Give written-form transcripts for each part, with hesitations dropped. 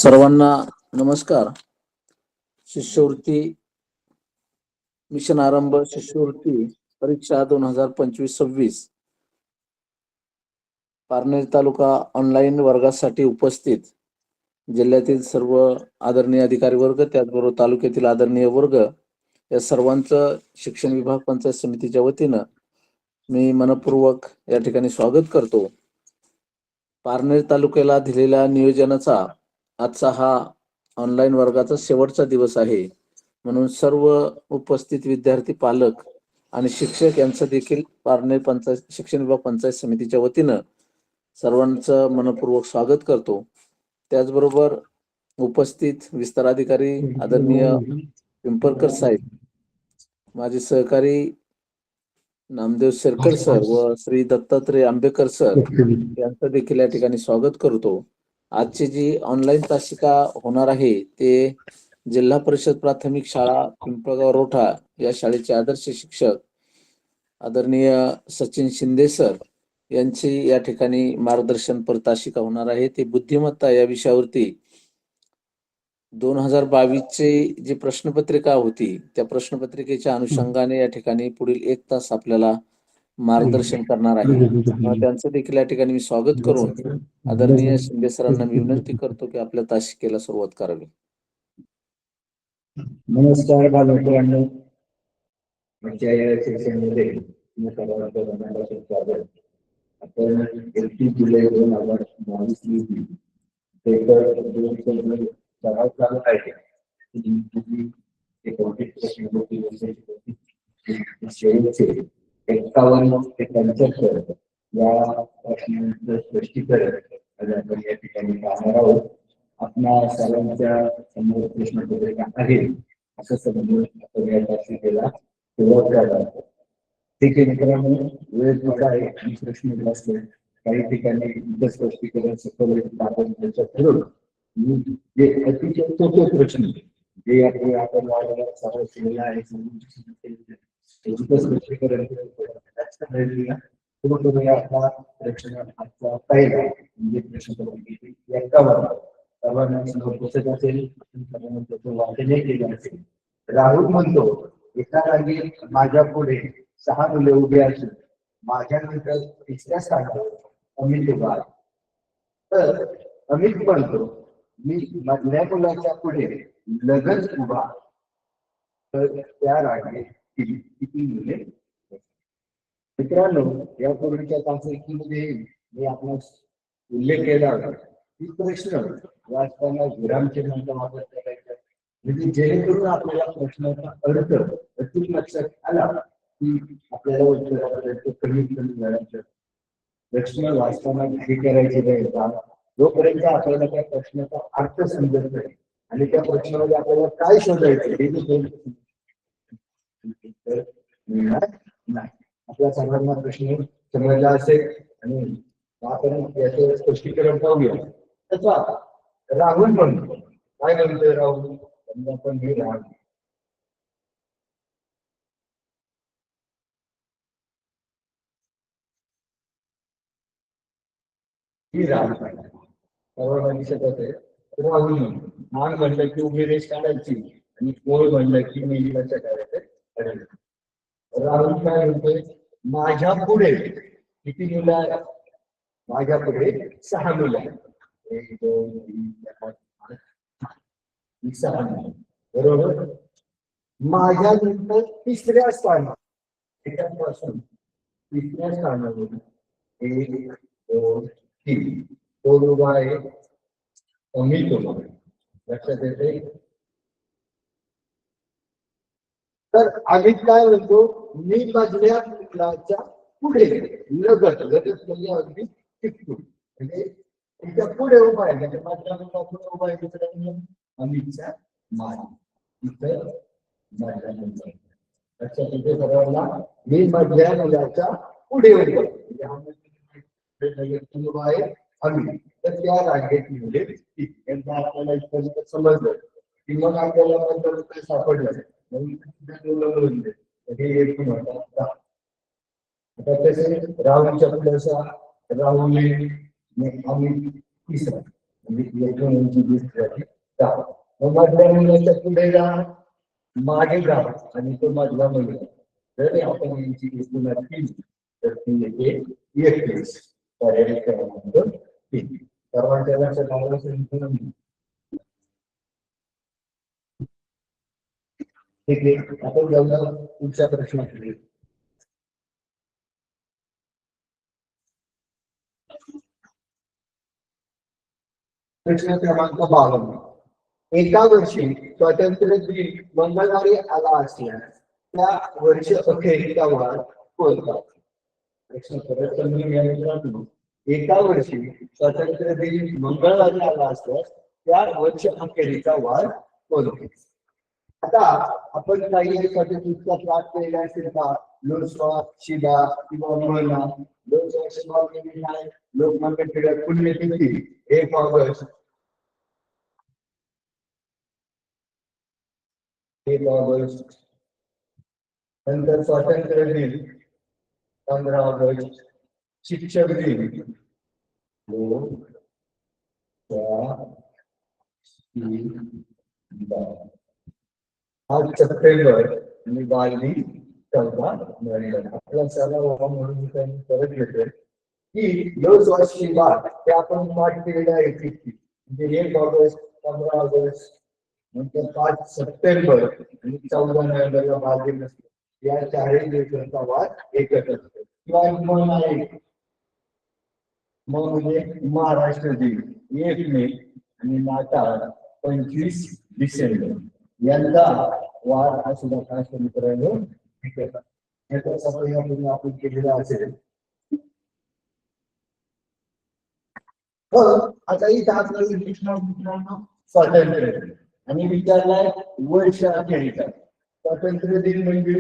सर्वांना नमस्कार. शिष्यवृत्ती मिशन आरंभ शिष्यवृत्ती परीक्षा 2025-26 पारनेर तालुका ऑनलाईन वर्गासाठी उपस्थित जिल्ह्यातील सर्व आदरणीय अधिकारी वर्ग, त्याचबरोबर तालुक्यातील आदरणीय वर्ग, या सर्वांचं शिक्षण विभाग पंचायत समितीच्या वतीनं मी मनपूर्वक या ठिकाणी स्वागत करतो. पारनेर तालुक्याला दिलेल्या नियोजनाचा आजचा हा ऑनलाईन वर्गाचा शेवटचा दिवस आहे, म्हणून सर्व उपस्थित विद्यार्थी, पालक आणि शिक्षक यांचं देखील पारनेर पंचायत शिक्षण विभाग पंचायत समितीच्या वतीनं सर्वांचं मनपूर्वक स्वागत करतो. त्याचबरोबर उपस्थित विस्तार अधिकारी आदरणीय पिंपळकर साहेब, माझे सहकारी नामदेव शेरकर सर व श्री दत्तात्रय आंबेकर सर यांचं देखील या ठिकाणी स्वागत करतो. आजची जी ऑनलाईन तासिका होणार आहे ते जिल्हा परिषद प्राथमिक शाळा पिंपळगाव रोठा या शाळेचे आदर्श शिक्षक आदरणीय सचिन शिंदे सर यांची या ठिकाणी मार्गदर्शन पर तासिका होणार आहे. ते बुद्धिमत्ता या विषयावरती 2022 ची जी प्रश्नपत्रिका होती त्या प्रश्नपत्रिकेच्या अनुषंगाने या ठिकाणी पुढील 1 तास आपल्याला मार्गदर्शन करणार आहे. त्यांचं देखील या ठिकाणी मी स्वागत करून आदरणीय शिंदे सरांना मी विनंती करतो की आपल्या तासिकेला सुरुवात करावी. नमस्कार बालमित्रांनो, आजच्या या सेशनमध्ये सर्वांचं स्वागत. आपण 31 जुलै 2022 पेपर 2 सराव चालू आहे. शेवटचे 51 ते 75 या प्रश्नांचं स्पष्टीकरण आपण या ठिकाणी पाहणार आहोत. आपल्या सर्वांच्या समोर प्रश्नपत्रिका आहे असं समजून आपण या तासिकेला सुरुवात करणार आहोत. ठीक आहे मित्रांनो, वेळ थोडा आहे आणि प्रश्न जास्त आहे. काही ठिकाणी इतर स्पष्टीकरण सखोल आपण त्याच्यात ठरवलं. जे अतिशय सोपे प्रश्न जे आपण वाढवण्यात सराव केलेला आहे स्पष्टीकरण आपला प्रश्न आजचा पहिला म्हणजे प्रश्नपत्रिकेची 51 सर्वांना असेल वाचन केले असेल. राहुल म्हणतो, एका जागी माझ्या पुढे 6 मुले उभी असून माझ्यानंतर 3ऱ्या स्थानावर अमित उभा आहे. तर अमित म्हणतो, मी मधल्या मुलाच्या पुढे लगेच उभा, तर त्या रांगेत किती मुले? मित्रांनो, यापूर्वीच्या तासिकेमध्ये मी आपणास उल्लेख केला होता की प्रश्न वाचताना विरामचिन्हांचा वापर करायचा, म्हणजे जेणेकरून आपल्याला प्रश्नाचा अर्थ अचूक लक्षात आला की आपल्याला उत्तरापर्यंत कमीत कमी वेळात प्रश्न वाचताना घाई करायची नाही. जोपर्यंत आपल्याला त्या प्रश्नाचा अर्थ समजत नाही आणि त्या प्रश्नामध्ये आपल्याला काय शोधायचं हे मिळणार नाही. आपल्या सर्वांना प्रश्न समजला असेल आणि आपण याचं स्पष्टीकरण पाहूया. त्याचा राहुल म्हणतो, काय म्हणतोय राहुल? आपण हे राहुल ही राहुल सर्वांना दिसत असेल. राहुल म्हणतो, मान म्हणलं की उभी रेष काढायची आणि पोळ म्हणलं की मेलीला काढायचं. राहुल काय म्हणतोय, माझ्या पुढे किती मुलं आहेत? माझ्या पुढे 6 मुलं आहेत. 1 2 3 4 5 6 मुलं, बरोबर. माझ्या नंतर 3ऱ्या स्थानावर एकापासून 3ऱ्या स्थानावर 1 2 3 तो उभा आहे, अमित उभा आहे. लक्षात येते. तर अमित काय म्हणतो, मी मधल्या मुलाच्या पुढे लगत म्हणजे अगदी चिकटून, म्हणजे त्याच्या पुढे उभा आहे. म्हणजे मधल्या मुलापुढे उभा आहे. दुसऱ्या अमितच्या मान इथं मधल्या मुला. लक्षात येते सर्वांना, मी मधल्या मुलाच्या पुढे उभा आहे अमित. तर त्या रांगेत मुले एकदा आपल्याला इथं समजलं की मग आपल्याला नंतर काय सापडलं राहुलच्या पुढे राहुल अमित 3रा. म्हणजे एकूण यांची लिस्ट झाली 10. मग मधल्या मुलाच्या पुढे जा, मागे जा आणि तो मधला मुलगा. जर आपण यांची एकूण केली तर ती येते 21. पर्याय क्रमांक 3. सर्वांच्या लक्षात आलं असेल. ठीक आहे, आपण जाऊया पुढच्या प्रश्नाकडे. प्रश्न क्रमांक 52. एका वर्षी स्वातंत्र्य दिन मंगळवारी आला असल्यास त्या वर्ष अखेरीचा वार कोणता? प्रश्न परत समजून घ्या मित्रांनो. एका वर्षी स्वातंत्र्य दिन मंगळवारी आला असल्यास त्या वर्ष अखेरीचा वार कोणता? आता आपण काही स्वातंत्र्याचा त्रास केलेला असेल का? लोकसभा शिदा किंवा महिना लोकसभा शिदा काय लोकमान्य टिळक पुण्यतिथी 1 ऑगस्ट 1 ऑगस्ट. नंतर स्वातंत्र्य दिन 15 ऑगस्ट. शिक्षक दिन 2 4 3 10. 8 सप्टेंबर आणि बालदी 14 नोव्हेंबर. आपला सर्व म्हणून त्यांनी परत घेतोय की लोकसभा शिदा ते आपण पाठ केलेले आहे म्हणजे 1 ऑगस्ट 15 ऑगस्ट नंतर 5 सप्टेंबर आणि 14 नोव्हेंबरला बालदी नसते. या 4 दिवसांचा वार एकच असतो. किंवा मन आहे मग म्हणजे महाराष्ट्र दिन 1 मे आणि नाताळ 25 डिसेंबर यांचा वार हा सुद्धा खास मित्रांनो याचा समज आपण केलेला असेल. आता इथं आपल्याला मित्रांनो स्वातंत्र्य आणि विचारलाय वर्ष अखेरीचा. स्वातंत्र्य दिन म्हणजे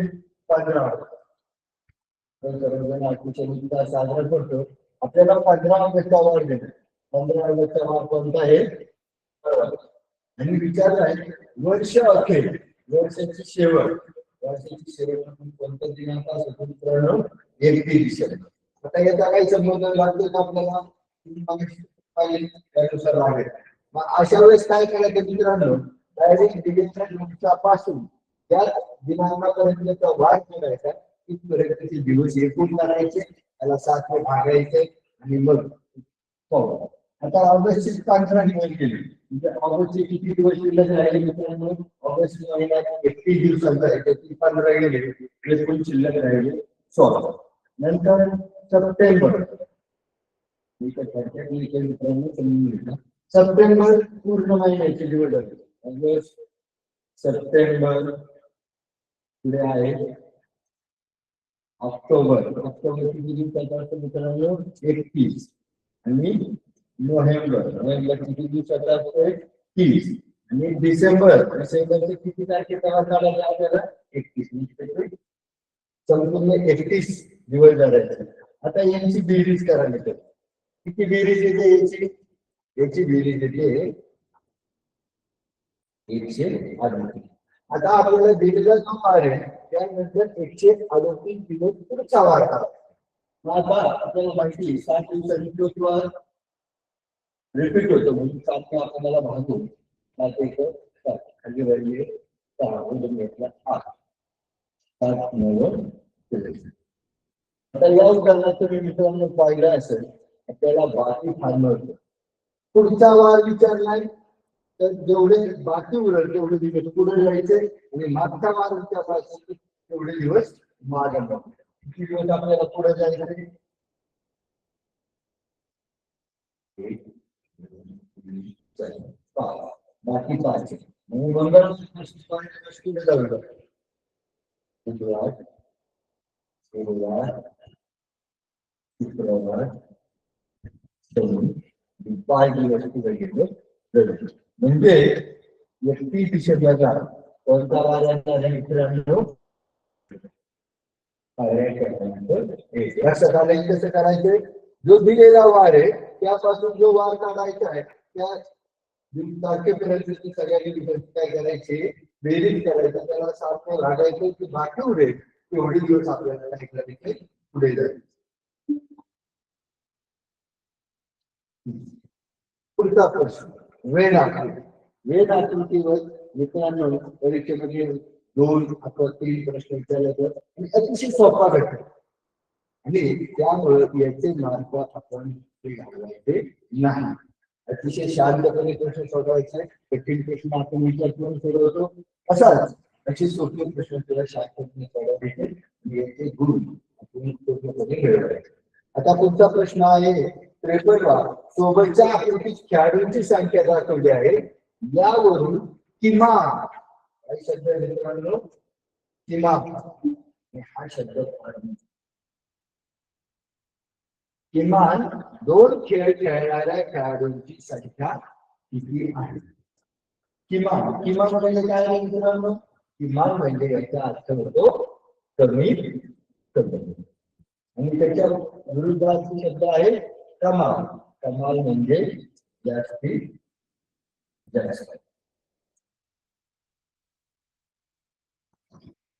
15 ऑगस्ट. साजरा करतो. आपल्याला 15 ऑगस्टचा वार देतो. 15 ऑगस्टचा वार कोणता आहे? आणि विचारलाय वर्ष अखेर वर्षाची शेवट. वर्षाची शेवट म्हणून कोणत्या दिनांक असतो मित्रांनो? 31 डिसेंबर. आता याचा काही संबंध लागतो का आपल्याला? त्यानुसार लागेल. मग अशा वेळेस काय करायचं मित्रांनो? डायरेक्ट दिवसापासून त्या दिनांकापर्यंतचा वार करायचा. इथपर्यंतचे दिवस एकूण करायचे, त्याला 7 ने भागायचे आणि मग आता ऑगस्टची 15 दिवस गेले म्हणजे ऑगस्टचे किती दिवस शिल्लक राहिले मित्रांनो? ऑगस्ट महिन्यात 31 दिवसांचा आहे त्याची 15 गेले एकूण शिल्लक राहिले 16. नंतर सप्टेंबर सप्टेंबर पूर्ण महिन्याचे दिवस झाले. ऑगस्ट सप्टेंबर पुढे आहे ऑक्टोबर. ऑक्टोबर किती दिवसाचा असतो मित्रांनो? 31. आणि नोव्हेंबर किती दिवसाचा असतो? 30. आणि डिसेंबरचे किती तारखेचा काढायचा आपल्याला? 31. संपूर्ण 31 दिवस झाले. आता यांची बेरीज करायला किती बेरीज येते याची बेरीज येते 138. आता आपल्याला दिलेला जो वार आहे त्यानंतर 138 दिवस पुढचा वार आता आपल्याला माहिती 7 दिवसांनी किंवा रिपीट होतो म्हणून 7 आपल्याला भागून 7 1 7 खाली वरली 6 उडून घेतला 8 7 9 आता या उदाहरणात तुम्ही मित्रांनो पाहिलं असेल आपल्याला बाकी फार्मर पुढचा वार विचारलाय तर जेवढे बाकी उरल तेवढे दिवस पुढे जायचे आणि मागचा वार विचारला असेल तेवढे दिवस मागे किती दिवस आपल्याला पुढे जायचे? बाकी 5 मंगळ शुक्रवार 5 दिवस पुढे गेले म्हणजे 31 डिसेंबरला कोणता वार येणार आहे मित्रांनो? लक्षात आलं कसं करायचंय? जो दिलेला वार आहे त्यापासून जो वार काढायचा आहे त्या तारखेपर्यंत सगळ्यांनी काय करायचे? बेरीज करायचं, त्याला 7 ने भागायचं की बाकी उरेल तेवढे दिवस आपल्याला काय करायचे? पुढे जायचे. पुढचा प्रश्न वेळ आकृती. वेळ आकृतीवर मित्रांनो परीक्षेमध्ये 2 अथवा 3 प्रश्न विचारले जातात आणि अतिशय सोपा घटक आणि त्यामुळे याचे मार्क आपण घालवायचे नाही. अतिशय शांतपणे प्रश्न सोडवायचे. कठीण प्रश्न आपण विचार करून सोडवतो असाच असे सोपे प्रश्न तुला शांतपणे सोडवायचे आणि याचे गुण आपण सोपेपणे मिळवायचे. आता पुढचा प्रश्न आहे 53. सोबतच्या आकृतीत खेळाडूंची संख्या दाखवली आहे. यावरून किमान काय शब्द आहे मित्रांनो? किमान हा शब्द किमान 2 खेळ खेळणाऱ्या खेळाडूंची संख्या किती आहे? किमान किमान म्हणजे काय आहे मित्रांनो? किमान म्हणजे याचा अर्थ होतो कमीत कमी आणि त्याच्या विरुद्धार्थी शब्द आहे कमाल. कमाल म्हणजे जास्तीत जास्त.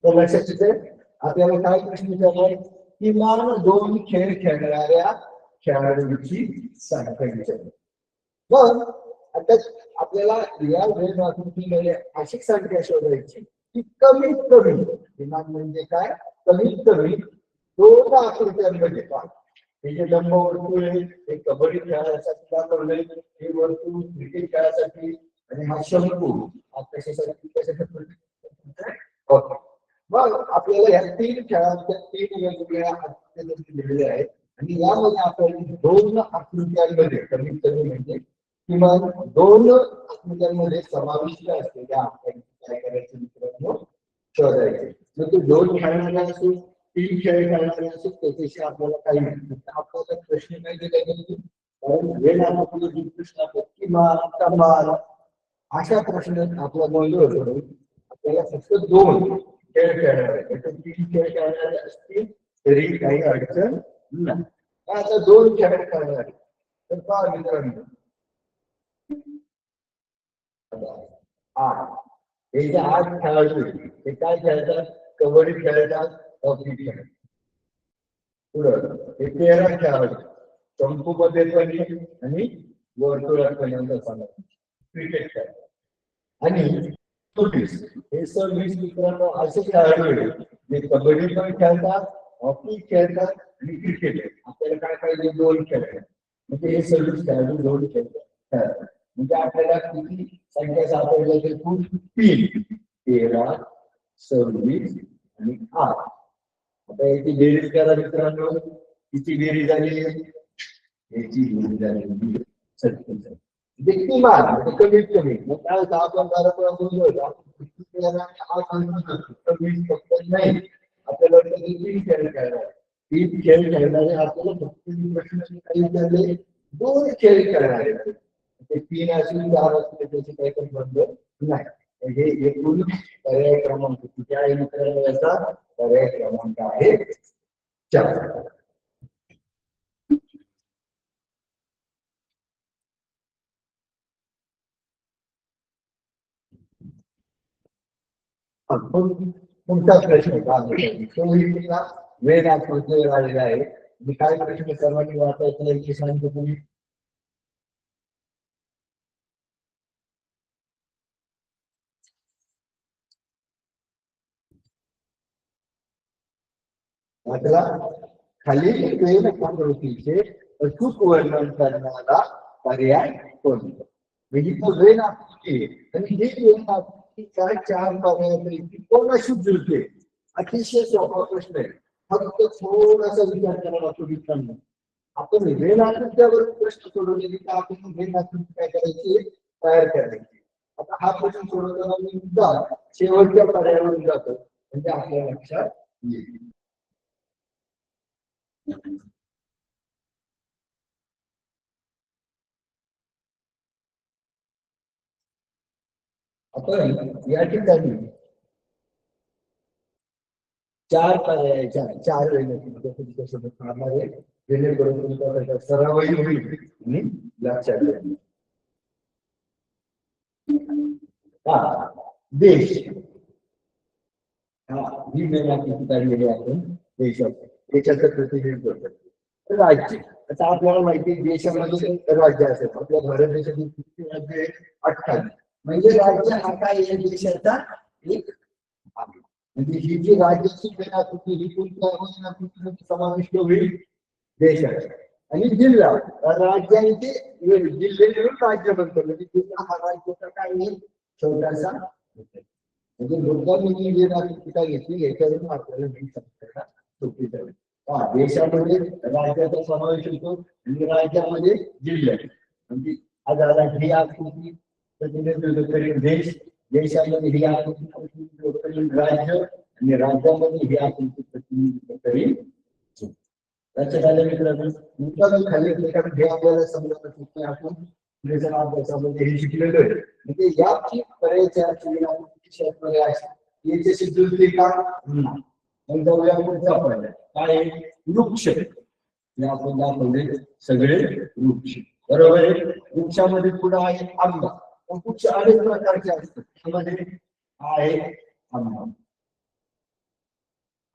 तर लक्षात येते आपल्याला काय प्रश्न विचारलाय? किमान 2 खेळ खेळणाऱ्या खेळाडूंची संख्या विचारली. मग आता आपल्याला या वेळ आकृतीमध्ये अशी संख्या शोधायची की कमीत कमी. किमान म्हणजे काय? कमीत कमी 2 आकृत्यांमध्ये पहा. हे जे लंबवर्तुळ आहे ते कबड्डी खेळासाठी दाखवले, हे वर्तुळ क्रिकेट खेळासाठी आणि हा शंकू हा कशासाठी. ओके. मग आपल्याला या 3 खेळांच्या 3 वेगवेगळ्या आकृत्या दिलेल्या आहेत आणि यामध्ये आपण 2 आकृत्यांमध्ये कमीत कमी म्हणजे किमान 2 आकृत्यांमध्ये समाविष्ट असलेल्या आकृत्या काय करायचे मित्रांनो? शोधायचे. मग ते 2 खेळणारे असो 3 खेळ खेळणारे असो त्याच्याशी आपल्याला काही नाही. आपल्याला प्रश्न काय दिले गेले? कारण वेळ आपल्याला जो प्रश्न आहे किमान कमाल अशा प्रश्न आपला गोंधळ होतो. आपल्याला फक्त 2 खेळ खेळणारे 3 खेळ खेळणारे असतील तरी काही अडचण नाही. आता 2 खेळ खेळणारे तर पहा मित्रांनो 8 हे जे 8 खेळाडू ते काय खेळतात? कबड्डी खेळतात, हॉकी खेळतात. पुढं हे 13 खेळाडू चंपू मध्ये पण आणि वर्तुळात पण क्रिकेट खेळतात आणि 26 हे 26 मित्रांनो असे खेळाडू आहेत जे कबड्डी पण खेळतात, हॉकी खेळतात आणि क्रिकेट. आपल्याला काय पाहिजे? 2 खेळतात. म्हणजे हे 26 खेळाडू 2 खेळतात. म्हणजे आपल्याला किती संख्या सापडल्या तर खूप 3 13 26 आणि 8. आता याची बेरीज करा मित्रांनो. किती बेरीज झाली? याची बेरीज झाली 36. किमान कमीत कमी मग काय होतं? आपण बोललो नाही आपल्याला 3 खेळ खेळणार. 3 खेळ खेळणारे आपल्याला फक्त प्रश्न काही विचारले 2 खेळ खेळणारे ते 3 असून 4 असले त्याची काही पण बंद नाही. हे एकूण पर्याय क्रमांक किती आहे मित्रांनो? याचा पर्याय क्रमांक आहे 4. तुमचा प्रश्न काय वेळ आलेला आहे. मी काय प्रश्न सर्वांनी वाचायचा याची सांगतो. तुम्ही वाचला? खाली वेळ आकृतीचे अचूक वर्णन करणारा पर्याय कोणता? म्हणजे तो वेळ आकृती आणि ही वेळ आकृती काय 4 पर्यायापैकी कोणाशी जुळते? अतिशय सोपा प्रश्न आहे. फक्त थोडासा विचार करावा लागतो मित्रांनो. आपण वेळ आकृत्यावर प्रश्न सोडवले की आपण वेळ आकृती काय करायची? तयार करायची. आता हा प्रश्न सोडवताना मी सुद्धा शेवटच्या पर्यायावर जातो म्हणजे आपल्या लक्षात येईल. आपण या ठिकाणी 4 पर्यायाच्या 4 वेळेला जेणेकरून तुमचा सरावही होईल आणि लक्षात येईल. देश ही वेळ आपण देशात देशाचं प्रतिनिधित्व करतो. राज्य आता आपल्याला माहिती आहे देशामध्ये राज्य असेल, आपल्या भारत देशातील किती राज्य आहेत? 28. म्हणजे राज्य हा काय या देशाचा एक भाग आहे. म्हणजे ही जी राज्याची पेनाकृती ही कोणत्या समाविष्ट होईल? देशात. आणि जिल्हा राज्यांचे जिल्हे मिळून राज्य बनतो. म्हणजे जिल्हा हा राज्याचा काय आहे? छोटासा. म्हणजे लोकांनी जी जी नागरिकता घेतली याच्यावरून आपल्याला ही समस्या सोपी जाईल. देशामध्ये राज्याचा समावेश होतो आणि राज्यामध्ये जिल्हे. म्हणजे आज ही आकृती प्रतिनिधित्व करेल देश, देशामध्ये ही आकृती प्रतिनिधित्व करेल राज्य आणि राज्यामध्ये ही आकृती प्रतिनिधित्व करेल. लक्षात आलं मित्रांनो? खाली हे आपल्याला समजत असेल की आपण अभ्यासामध्ये हे शिकलेलो आहे. म्हणजे याची याचे सिद्धी का काय वृक्ष आपण दाखवले सगळे वृक्ष. बरोबर आहे. वृक्षामध्ये पुढे आहे आंबा. वृक्ष अनेक प्रकारचे असतात. त्यामध्ये आहे आंबा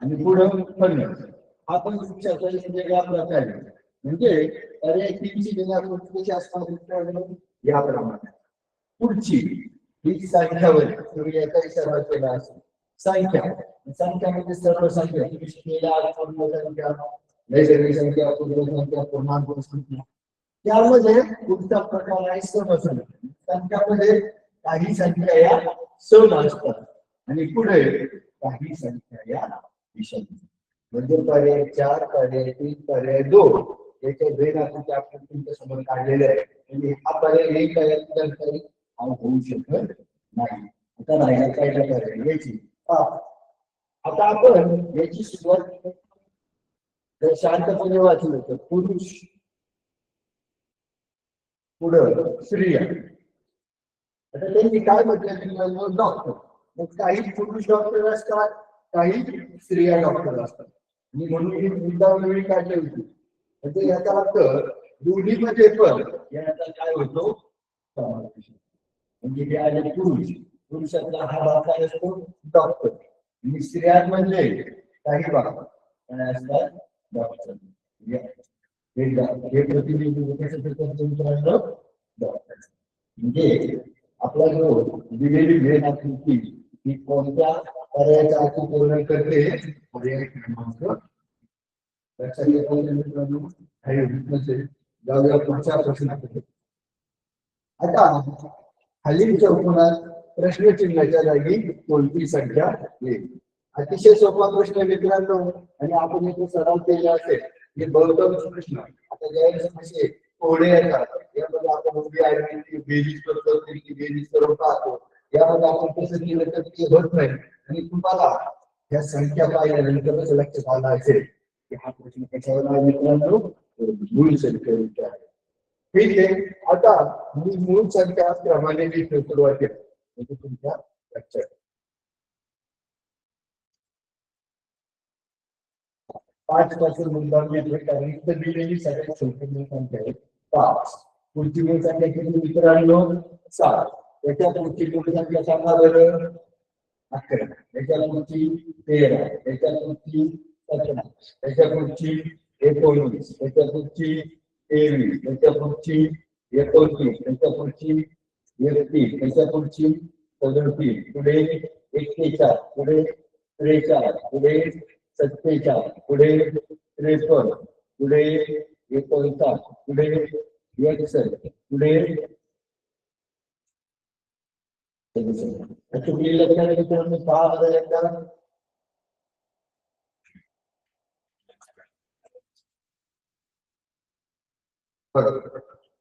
आणि पुढे फणस. आपण वृक्षाचा वेगवेगळ्या प्रकारे म्हणजे पर्याय 3ची कशी असतात याप्रमाणे. पुढची ही संख्यावर याचा इशारा केला असेल. संख्या संख्यामध्ये सर्व संख्या संख्या, नैसर्गिक संख्या, पूर्णसंख्या, पूर्णांक संख्या. त्यामध्ये पुढचा प्रकार आहे समसंख्या. संख्यामध्ये काही संख्या या सम असतात आणि पुढे काही संख्या या विषम. म्हणजे पर्याय 4, पर्याय 3, पर्याय 2 याच्या भेदाचे आपण तुमच्या समोर काढलेले आहे. म्हणजे हा पर्याय एक काही होऊ शकत नाही. आता राहिला काय पर्याय याची. आता आपण याची सुरुवात जर शांतपणे वाचलं तर पुरुष पुढं स्त्रिया. आता त्यांनी काय म्हटलं? डॉक्टर. मग काही पुरुष डॉक्टर असतात, काही स्त्रिया डॉक्टर असतात. आणि म्हणून ही मुद्दा वेगळी काढली होती. म्हणजे याचा अर्थ दोन्हीमध्ये पण याचा काय होतो? समावेश. म्हणजे हे आले पुरुष. पुरुषातला हा भाग काय असतो? डॉक्टर. आणि स्त्रियांमध्ये काही भाग काय असतात? डॉक्टर. हे प्रतिनिधित्व कसं डॉक्टर. म्हणजे आपला जो दिलेली भेट आकृती ही कोणत्या पर्यायाचा अर्थ पूर्ण करते? पर्याय क्रमांक. लक्षात घेतलं मित्रांनो? जाऊया पुढच्या प्रश्नाकडे. आता खालील चौकोनात प्रश्नचिन्हाच्या जागी कोणती संख्या येईल? अतिशय सोपा प्रश्न मित्रांनो. आणि आपण इथे सराव केला असेल हे बहुतांश प्रश्न. आता ज्यावेळेस असे कोडे येतात यामध्ये आपण उभी आयडेंटिटी बेरीज करतो, बेरीज करून पाहतो. यामध्ये आपण कसं केलं तर ते होत नाही. आणि तुम्हाला या संख्या पाहिल्यानंतर लक्षात आलं असेल की हा प्रश्न कशावर आहे मित्रांनो? मूळ संख्येचा आहे. ठीक आहे. आता मूळ संख्या क्रमाने सुरुवात केली म्हणजे तुमच्या लक्षात 5 पासून मुद्दाम घेतले कारण इथं दिलेली सगळ्यात छोटी मूळ संख्या आहे 5. पुढची मूळ संख्या किती मित्रांनो? 7. त्याच्या पुढची मूळ संख्या सांगा बरं? 11. त्याच्या पुढची 13. त्याच्या पुढची 17. त्याच्या पुढची 19. त्याच्या पुढची 23. त्याच्या पुढची 29. त्याच्या पुढची 31. त्याच्या पुढची 37. पुढे 41. पुढे 43. पुढे 47. पुढे 53. पुढे 59. पुढे 61. पुढे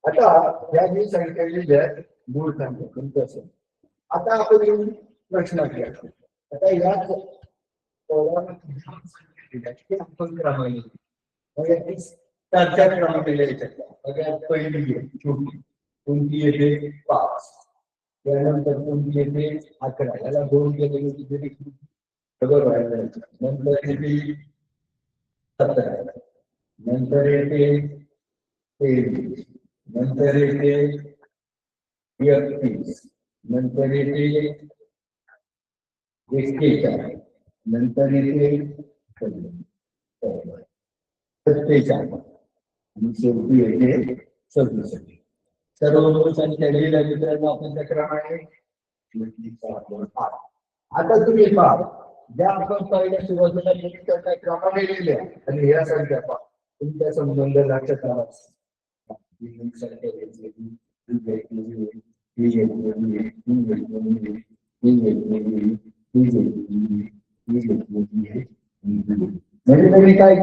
आता या जी संख्या लिहिल्या मूळ संख्या कोणती असेल. आता आपण प्रश्न घ्या. आता याच आपण क्रमाने चार क्रमांक लिहायचे. सगळ्यात पहिली छोटी कोणती येते? 5. त्यानंतर कोणती येते? 11. याला 2 केले तरी बरोबर आहे. नंतर येते 17. नंतर येते 23. नंतर येते 31. नंतर येते 41. नंतर येते 47. आणि शेवटी येते सदुसष्ट. सर्व संख्या लिहिल्या मित्रांनो आपण त्या क्रमाने. आता तुम्ही पहा, ज्या आपण पहिल्या सुरुवातीला त्या क्रमाने लिहिल्या आणि ह्या संख्या पहा, तुमच्या संबंध लक्षात आला. म्हणजे तुम्ही काय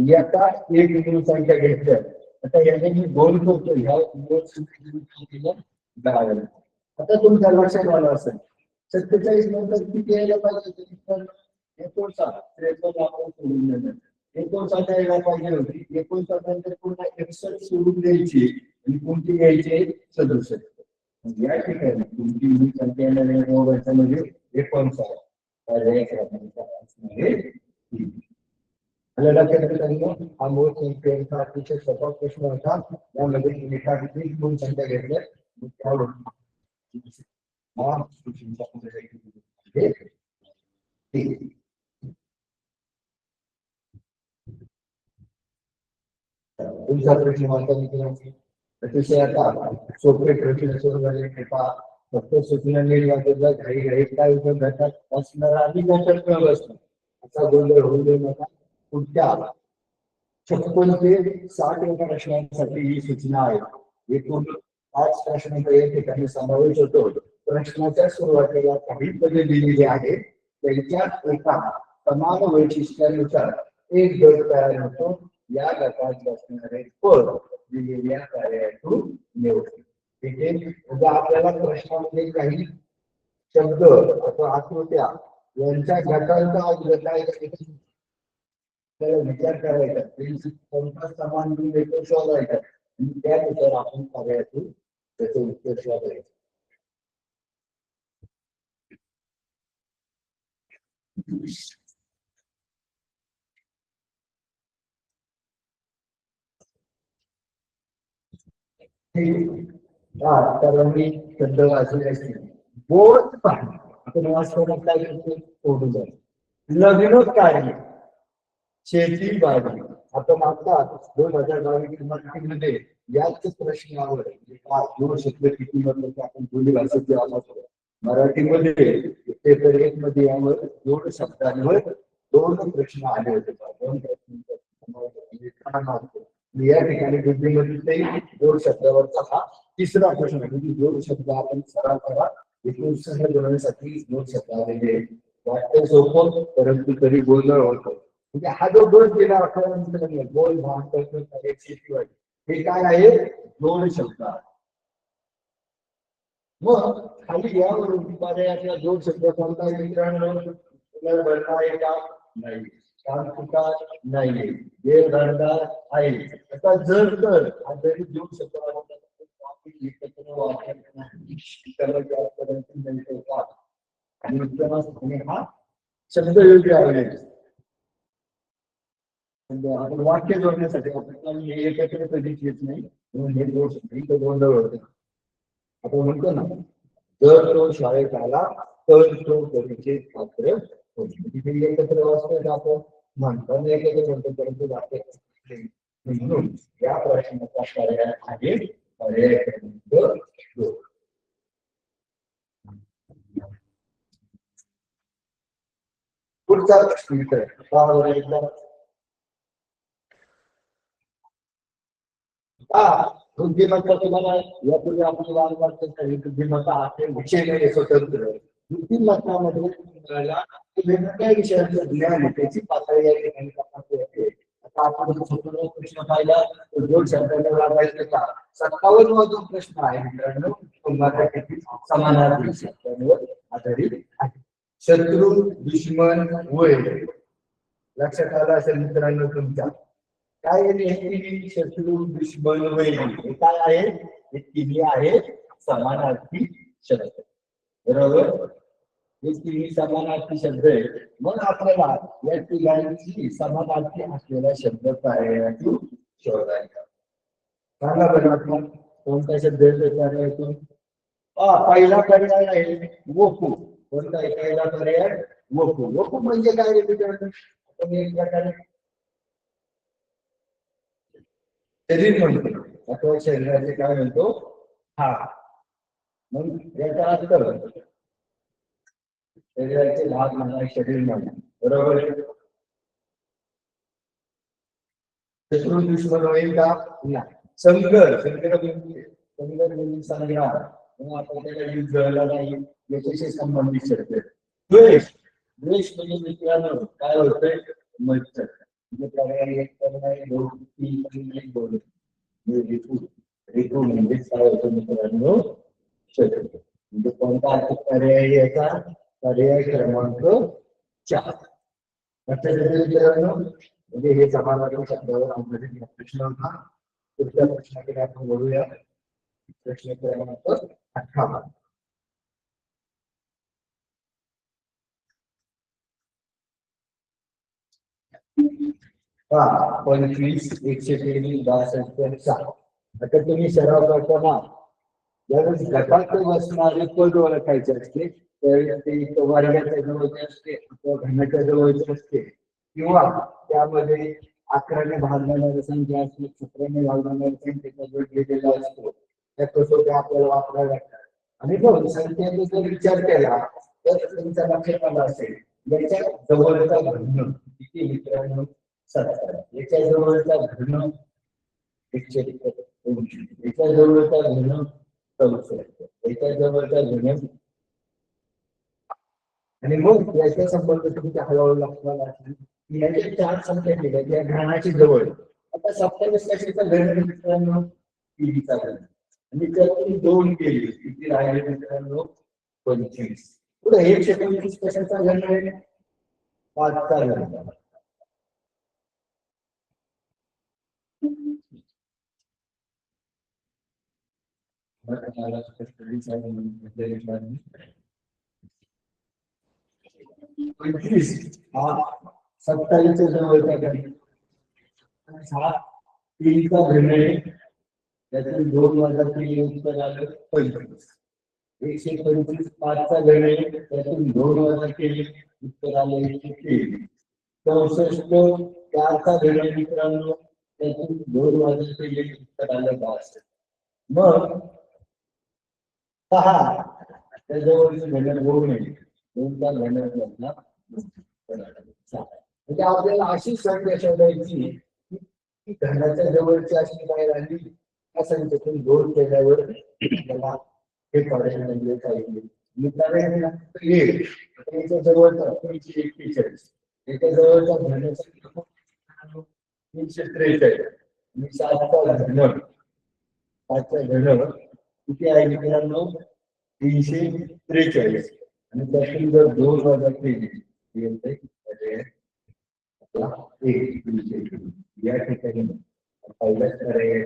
याचा एक बिंदू संख्या घेतल्या. आता याने मी गोल करतो, ह्या आता तुमच्या लक्षात आलं असेल 47 नंतर किती यायला पाहिजे, 59. 53 आपण सोडून देणार, 59 यायला पाहिजे होती. 59 नंतर पुन्हा 61 सोडून द्यायची आणि कोणती घ्यायची, 67. या ठिकाणी तुमची ही संख्या म्हणजे 59. हा मूळ संख्येचा अतिशय सोपा प्रश्न होता. यामध्ये एखादी दोन संख्या घेतल्या तुमचा प्रश्न अतिशय आता सोपे प्रश्न सोडवले. फक्त सूचना निर्मात्याचा घाई घाई काय उपयोग घटक असणार आणि घटक असणार असा गोंधळ होऊ देऊ नका. पुढच्या 56 ते 60 प्रश्नांसाठी ही सूचना आहे. एकूण 5 प्रश्नांचा या ठिकाणी समावेश होतो. प्रश्नाच्या सुरुवातीला काही पदे दिलेली आहेत, त्यांच्यात एका समान वैशिष्ट्यानुसार एक गट तयार होतो. या गटात असणारे पद दिलेल्या कार्यातून निवडतो. ठीक आहे. उद्या आपल्याला प्रश्नामध्ये काही शब्द अथवा आकृत्या यांच्या गटांचा विचार करायचा, कोणता समान बिंदू शोधायचा आणि त्यानुसार आपण कार्यातून त्याचे उत्तर शोधायचं. तर मी शब्द वाचले असतील. बोध पाहणे आपण वास्तवात काय करतो, फोटो जातो. लग्न कार्य, शेती बाजी. आता मागचा 2022 मध्ये याच प्रश्नावर दोन शब्द किती मतलब आपण बोली भाषेत मराठीमध्ये पेपर 1 मध्ये यावर 2 शब्दांवर 2 प्रश्न आले होते. 2 प्रश्न या ठिकाणी बुद्धिमत्तेचे 2 शब्दावरचा हा तिसरा प्रश्न आहे. म्हणजे 2 शब्द आपण सराव करा. एकूण सहज बनवण्यासाठी 2 शब्द आलेले वाटतं सोपं, परंतु तरी गोंधळ होतो. म्हणजे हा जो 2 केला बोल हे काय आहे, 2 शब्द. मग खाली यावरून पर्यायातला 2 शब्द कोणता मित्रांनो, भरता आहे का नाही, शांतता नाही, हे भरता आहे. आता जर तर जरी 2 शब्द आणि हा शब्द योग्य आहे. आपण वाक्य जोडण्यासाठी आपण एकत्र कधीच येत नाही, म्हणून हे 2 शब्द गोंधळ होते. आपण म्हणतो ना, जर तो शाळेत आला तर तो परीक्षेत पात्र होईल. तिथे एकत्र वाचतो आपण म्हणतो, एकत्र म्हणतो, परंतु वाक्य म्हणून या प्रश्नाचा पर्याय आहे पर्याय क्रमांक 2. पुढचा प्रश्न बुद्धिमत्ता तुम्हाला यापूर्वी आपण बुद्धिमत्ता असे विषय नाही स्वतंत्र. बुद्धिमत्तामध्ये वेगवेगळ्या विषयांचं ज्ञान त्याची पातळी या ठिकाणी येते. आता आपण स्वतंत्र प्रश्न पाहिला तर 2 शब्दांना लागायचं का. 57वा जो प्रश्न आहे मित्रांनो, तो मराठीतील समानार्थी शब्दांवर आधारित आहे. शत्रू, दुश्मन, वैर लक्षात आलं असेल मित्रांनो तुमच्या. काय आहे, शत्रू, दुश्मन, वैर हे काय आहे, हे तिन्ही आहे समानार्थी शब्द. बरोबर, हे तिन्ही समानार्थी शब्द आहे. मग आपल्याला या तिघांची समानार्थी असलेला शब्द कार्यातून शोधायचा. सांगा बरं आपण कोणता शब्द कार्यातून. पहिला पर्याय आहे वपू. कोणता आहे पहिला पर्याय, वपू. वपू म्हणजे काय, आपण एक प्रकारे शरीर म्हणतो अथवा शरीराचे काय म्हणतो हा. मग याचा अर्थ शरीराचे भाग म्हणा शरीर म्हणा बरोबर. शत्रू दुश्मन होईल का नाही. संघर्ष संघर्ष संग्राम म्हणून आपण त्याला युद्ध झाला नाही याच्याशी संबंधित शब्द. द्वेष द्वेष म्हणजे मित्रांनो काय होतंय मत्सर म्हणजे प्रकारे एक करणारे दोन तीन एक बोल ऋतू म्हणजे काय होतं मित्रांनो शत्रू. म्हणजे कोणता अर्थ पर्याय याचा पर्याय क्रमांक 4. मित्रांनो म्हणजे हे समानार्थी शब्दावर आधारित प्रश्न होता. पुढच्या प्रश्नाकडे आपण बोलूया. प्रश्न क्रमांक 58. हा 25 123 62. आता तुम्ही सराव करताना ज्यावेळेस गटात बसणारे पद ओळखायचे असते त्यावेळेस ते वर्गाच्या जवळचे असते किंवा घनाच्या जवळचे असते किंवा त्यामध्ये 11ने भागणारी संख्या असते 17ने भागणारी संख्येचा जोड दिलेला असतो त्या कसोट्या आपल्याला वापराव्या लागतात. आणि बघ संख्येचा जर विचार केला तर तुमच्या लक्षात आला असेल याच्या जवळचा घन किती मित्रांनो 17. याच्या जवळचा घन 120. याच्या जवळचा घन 64. याच्या जवळचा घन आणि मग याच्या संबंध तुमच्या हळूहळू लक्षात असेल की याच्या 4 संख्या दिल्या त्या घनाची जवळ. आता 27 कशाचा घन मित्रांनो 3 चा घन आणि त्यातून 2 केली किती राहिले मित्रांनो 25. पुढे 125 कशाचा घन आहे 5 चा घन. हा 27 जवळचा घन. हा 3 चा घन आहे त्यातून 2 वजा केली उत्तर आलं 25. 125 5 चा घन आहे त्यातून 2 वजा केली उत्तर आलं 123. 64 4 चा घन आहे मित्रांनो त्यातून 2 वजा केली उत्तर आलं 62. मग 6 त्याजवळचं घन 2 आहे 2 चा घन घेतला म्हणजे आपल्याला अशी संख्या शोधायची की घनाच्या जवळची अशी काय राहिली त्या संख्येतून 2 केल्यावर आपल्याला हे कळेल म्हणजे काय मित्रांनो याच्या जवळचा 341. याच्या जवळचा घनाचा 343 आणि 7चा घन 5चा घन किती आहे मित्रांनो 343 आणि त्यातून जर 2 वजा केली या ठिकाणी पहिल्याच पर्याय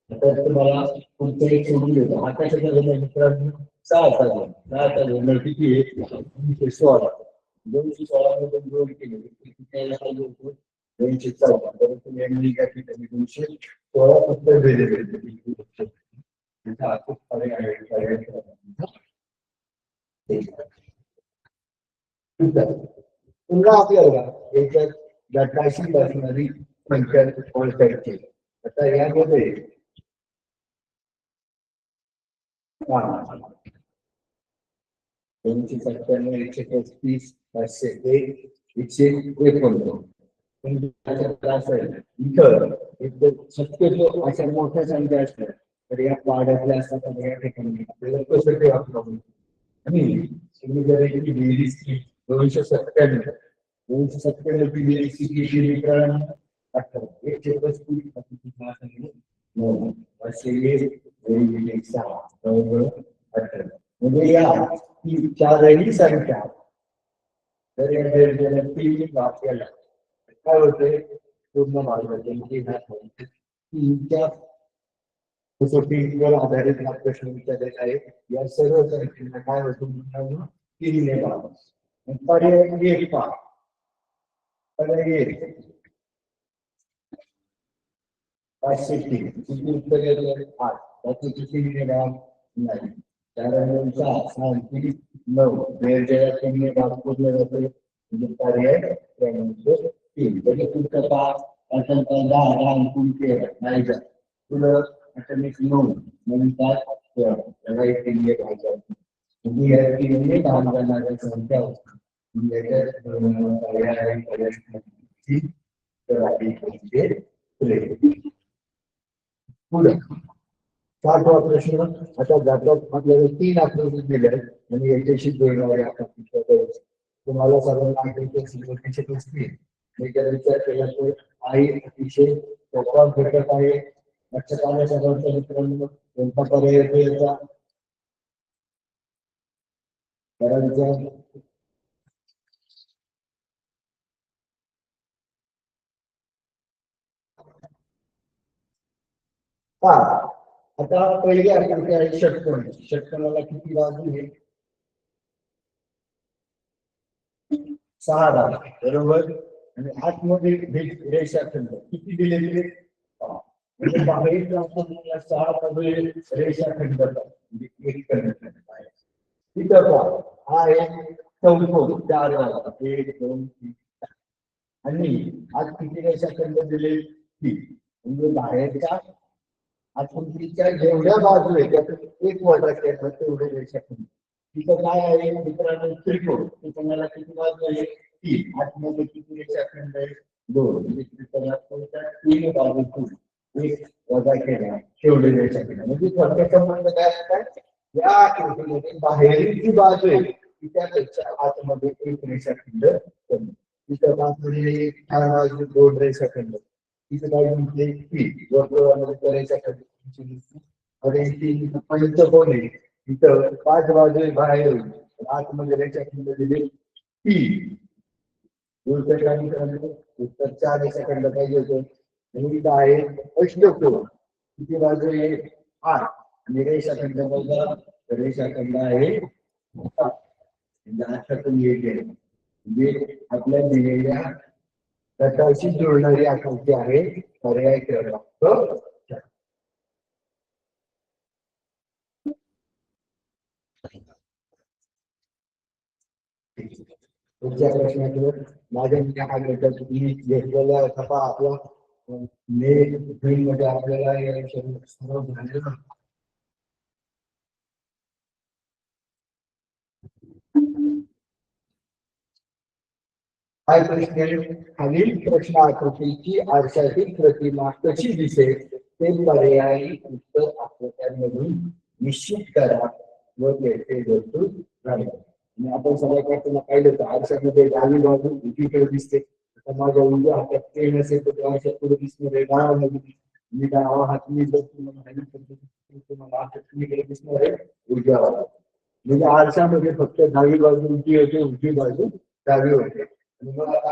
तर तुम्हाला पुढचं एक सोडून देतो. आकाशाचा घन मित्रांनो 6चा घन किती आहे 216. 216 मध्ये 2 केले किती यायला पाहिजे होतं 214. परंतु या ठिकाणी 216 उत्तर दिलेले पुन्हा आपल्याला याच्यात गटाशी असणारी संख्या ओळखायची. आता यामध्ये 297 135 501 189. इथं शक्यतो अशा मोठ्या संख्या असतात तर या पाड्यातल्या असतात या ठिकाणी आपल्याला कसं ते वापरावं. आणि तुम्ही जर याची बेरीज केली 297 ची बेरीज किती मित्रांनो 18. 135 म्हणजे या चारही संख्या तर या 3 वाक्याला काय होते पूर्ण भागाच्या कसोटीवर आधारित हा प्रश्न विचारलेला आहे. या सर्व संख्येला काय होतं मित्रांनो 3 ने भाग. पर्याय 1 पहा. पर्याय 1 503 किती उत्तर येतं 8. त्याचे किती ने भाग नाही. 4 आणि 6 3 9 बेरजेला 3 ने भाग पूर्ण होते म्हणजे पर्याय क्रमांक 3. म्हणजे पुढचा 5 त्याच्यानंतर 10 अंकुन केलं नाही जात तुला ॲटॉमिक नोंद म्हणून काय त्याला एक इंडिया घ्यायचा म्हणजे या तीनही काम करणाऱ्या संख्या होती पुढे 7वा प्रश्न आता जातात आपल्याला 3 आकृती दिल्या आहेत आणि याच्याशी जोडणारे आकृती तुम्हाला सर्वांना आकृती असतील जर विचार केला तर आई अतिशय सोपा घटक आहे लक्षात आल्या सर्वांच्या मित्रांनो कोणता पर्याय येतो याचा करायचा हा आता पहिली आकृती आहे षटकोन षटकोनाला किती बाजू आहे 6 बाजू बरोबर आणि आतमध्ये रेषाखंड किती दिलेले म्हणजे बाहेर आपल्याला 6 बाजू रेषाखंड म्हणजे एक खंड आहे तिथं हा एक चौकोन 4 बाजू 1 2 3 आणि आज किती रेषाखंड दिले 3 म्हणजे बाहेरच्या आकृतीच्या जेवढ्या बाजू आहे त्यातून एक वजा केला तेवढे रेषाखंड तिथं काय आहे मित्रांनो त्रिकोण त्रिकोणाला किती बाजू आहे 3 आतमध्ये किती रेषाखंड आहे 2 म्हणजे त्रिकोणाच्या 3 बाजूतून एक वजा केला तेवढे रेषाखंड म्हणजे थोडक्यात संबंध काय असतात या आकृतीमध्ये बाहेरील जी बाजू आहे त्यापेक्षा आतमध्ये एक रेषाखंड कमी तिथं आतमध्ये 4 बाजू 2 रेषाखंड तिथं काय म्हटले 3 वर्तुळामध्ये रेषाखंड अरे ती पहिलं कोण आहे इथं 5 बाजू बाहेर आतमध्ये रेषाखंड दिले 3 उत्तर 4 रेषाखंड पाहिजे होते आणि इथं आहे अष्टकोन किती बाजू आहे 8 आणि रेषाखंड बघा रेषाखंड आहे 7 म्हणजे अष्टकोन येते म्हणजे आपल्या दिलेल्या तटाशी जुळणारी आकृती आहे पर्याय क्रमांक पुढच्या प्रश्नाकडे माझ्या हा घटक तुम्ही घेतलेला कपा आपला मे मध्ये आपल्याला झालेला काय प्रश्न आहे खालील प्रश्न आकृतीची आरशातील प्रतिमा कशी दिसेल ते पर्यायी उत्तर आकृत्यांमधून निश्चित करा व ते वस्तू घाला आणि आपण सगळ्या तुला पाहिलं तर आरशामध्ये डावी बाजू उजवीकडे दिसते आता माझ्या उजव्या हातात पेन असेल तर आरशात पुढे दिसणार आहे डावा बाजू मी डावा हात मी जर तुम्हाला आरशाकडे दिसणार आहे उजव्या बाजू म्हणजे आरशामध्ये फक्त डावी बाजू उजवी होते उजवी बाजू डावी होते आणि मग आता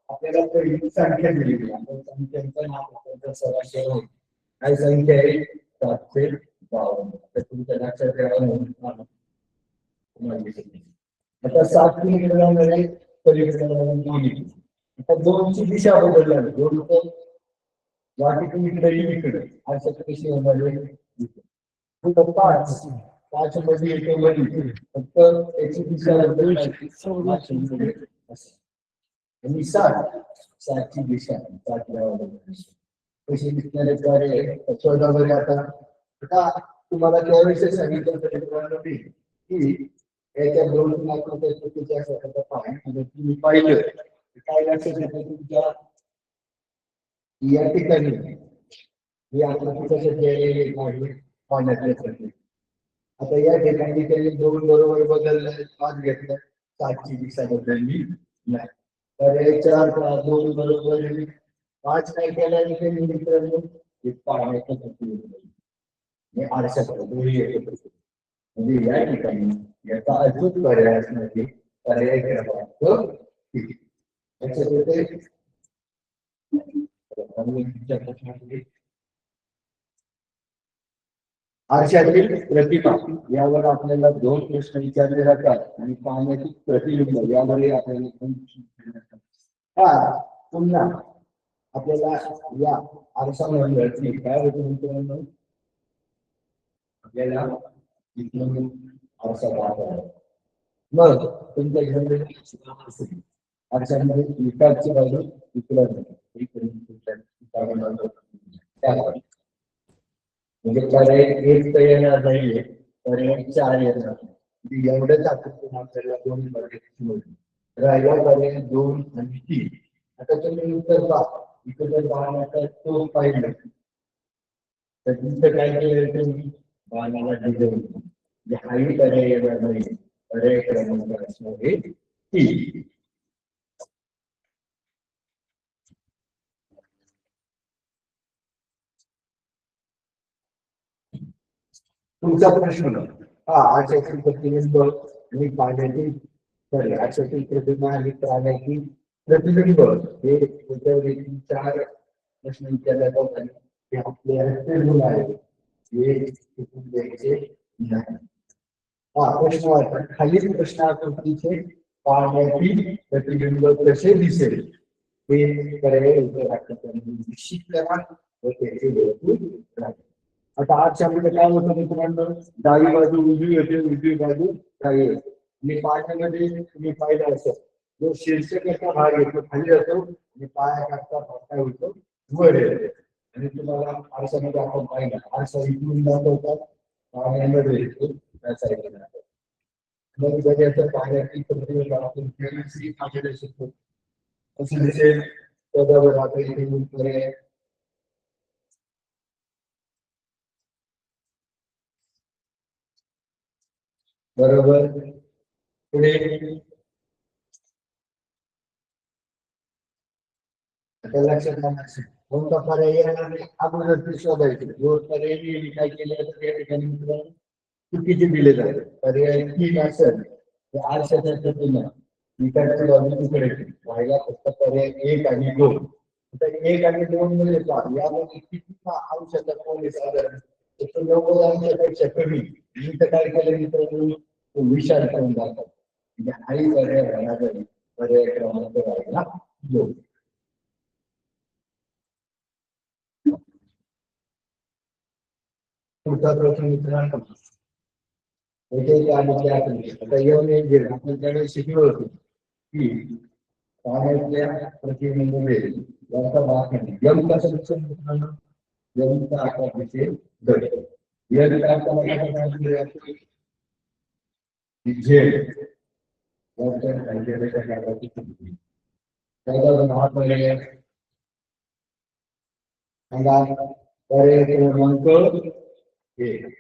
आपल्याला पहिली संख्या दिलेली आपण संख्यांचं नाव सरासरी होईल काय संख्या आहे 752 तर तुमच्या लक्षात ठेवा आता 7 किलोमीटर जाणार आहे पलीकडे 2 आता 2ची दिशा बदलणार 2 तर वाटेतून इकडे असं कशी होणार आहे 5 मध्ये येतो मध्ये फक्त त्याची दिशा बदलणार आणि 7ची दिशा 7 कशी दिसणारे कार्य शोधामध्ये आता तुम्हाला त्याविषयी सांगितलं की याच्या 2 तुम्ही पाहिलं काय लक्षात येतं तुमच्या या ठिकाणी ही आकृती कशी पाहण्यासाठी आता या ठिकाणी त्यांनी 2 बरोबर बदललं 5 घेतलं 7ची दिशा बदलली नाही तर 4 2 बरोबर 5 काय केलं त्यांनी मित्रांनो पाहण्यासाठी आरशाकडे म्हणजे या ठिकाणी याचा अचूक पर्याय असण्याची पर्याय क्रमांक आरशातील प्रतिमा यावर आपल्याला 2 प्रश्न विचारले जातात आणि पाहण्याची प्रतिबिंब यावरही आपल्याला पुन्हा आपल्याला या आरशामध्ये काय होतं मित्रांनो आपल्याला आरसा पाहता मग तुमच्या घरामध्ये अशामध्ये विकासची बाजू इकडे म्हणजे पर्याय एक तर येणार नाहीये, पर्याय 4 येणार नाही. एवढंच आपण आपल्याला 2 पर्याय राहिला पर्याय 2 आणि 3. आता तुम्ही उत्तर पहा, इकडे बाणाचा तो पाहिजे तर तुमचं काय केलं तुम्ही बाणाला डिझाईन हाही पर्याय येणार नाही. पर्याय क्रमांक असणार हे 3. तुमचा प्रश्न आठशे प्रतिबिंब आणि पाण्याची सॉरी 800 प्रतिमा आणि प्राण्याची प्रतिबिंब हे त्याच्यावरील 4 प्रश्न विचारले जातात आणि ते आपले आहे हे शिकून द्यायचे नाही. प्रश्न वाटतात खालील प्रश्नाकृतीचे पाण्याची प्रतिबिंब कसे दिसेल हे पर्याय निश्चित करा व त्याचे हेतू राहते. आता आजच्या मध्ये काय होतं मित्रांनो, डावी बाजू उजवी होते, उजवी बाजू डावी होते. आणि पाण्यामध्ये तुम्ही पाहिलं असेल जो शीर्षकाचा भाग येतो खाली जातो आणि पायाखालचा भाग काय होतो वर येतो. आणि तुम्हाला आरशामध्ये आपण पाहिलं आरसा इकडून दाखवतात पाण्यामध्ये येतो त्या साईडला जातो. मग जर याचं पाण्याची प्रतिबिंब आपण पाहिलं शकतो असं दिसेल. त्याच्यावर आता इथे पर्याय बरोबर. पुढे लक्षात राहणार कोणता पर्याय येणार नाही अगोदर ते शोधायचे. जो पर्याय काय केले तर त्या ठिकाणी मित्रांनो चुकीचे दिले जाते. पर्याय 3 असेल तर आरशाच्या प्रतिमा इकडची बाजू तिकडे राहिला फक्त पर्याय 1 आणि 2. आता 1 आणि 2 मध्ये यामध्ये किती अंशाचा कोण आहे साधारण 90 अंशापेक्षा कमी. मी तर काय केलं मित्रांनो विशाल करून दाखवतो. म्हणजे आई पर्याय राहणार नाही. पर्याय क्रमांक राहिला 2. पुढचा प्रश्न मित्रांनो आता येऊन आपण त्यावेळी शिकलो होतो की पाण्यातल्या प्रतिबिंबमध्ये यांचा भाग नाही. यम कसं दिसेल मित्रांनो, यमचा आकार दिसेल गट. यम काय झेड पर्याय क्रमांक 1.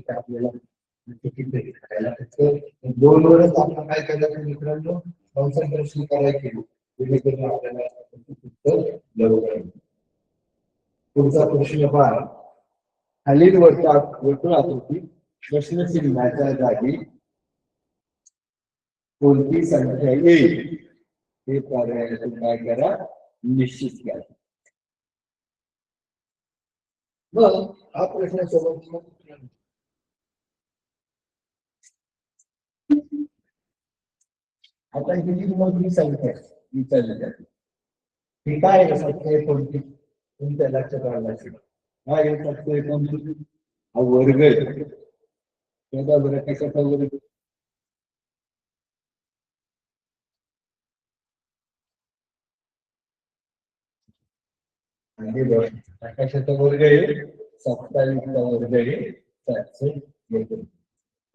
आपल्याला 2 वरच आपण काय करायचं मित्रांनो कॉन्सन्ट्रेशन करायचे. आपल्याला पुढचा प्रश्न पहा. खालील वर्तुळाकृती प्रश्न चिन्हाच्या जागी कोणती संख्या येईल हे पर्यायातून काय करा निश्चित करा. मग हा प्रश्न सोबत आता किती मोठी संख्या विचारली जाते. ही काय संख्या कोणती तुमच्या लक्षात आलं असेल. हा एक संख्या कोणती हा वर्ग आहे. त्याचा बरं कशाचा वर्ग कशाचा वर्ग आहे 27चा वर्ग आहे 700.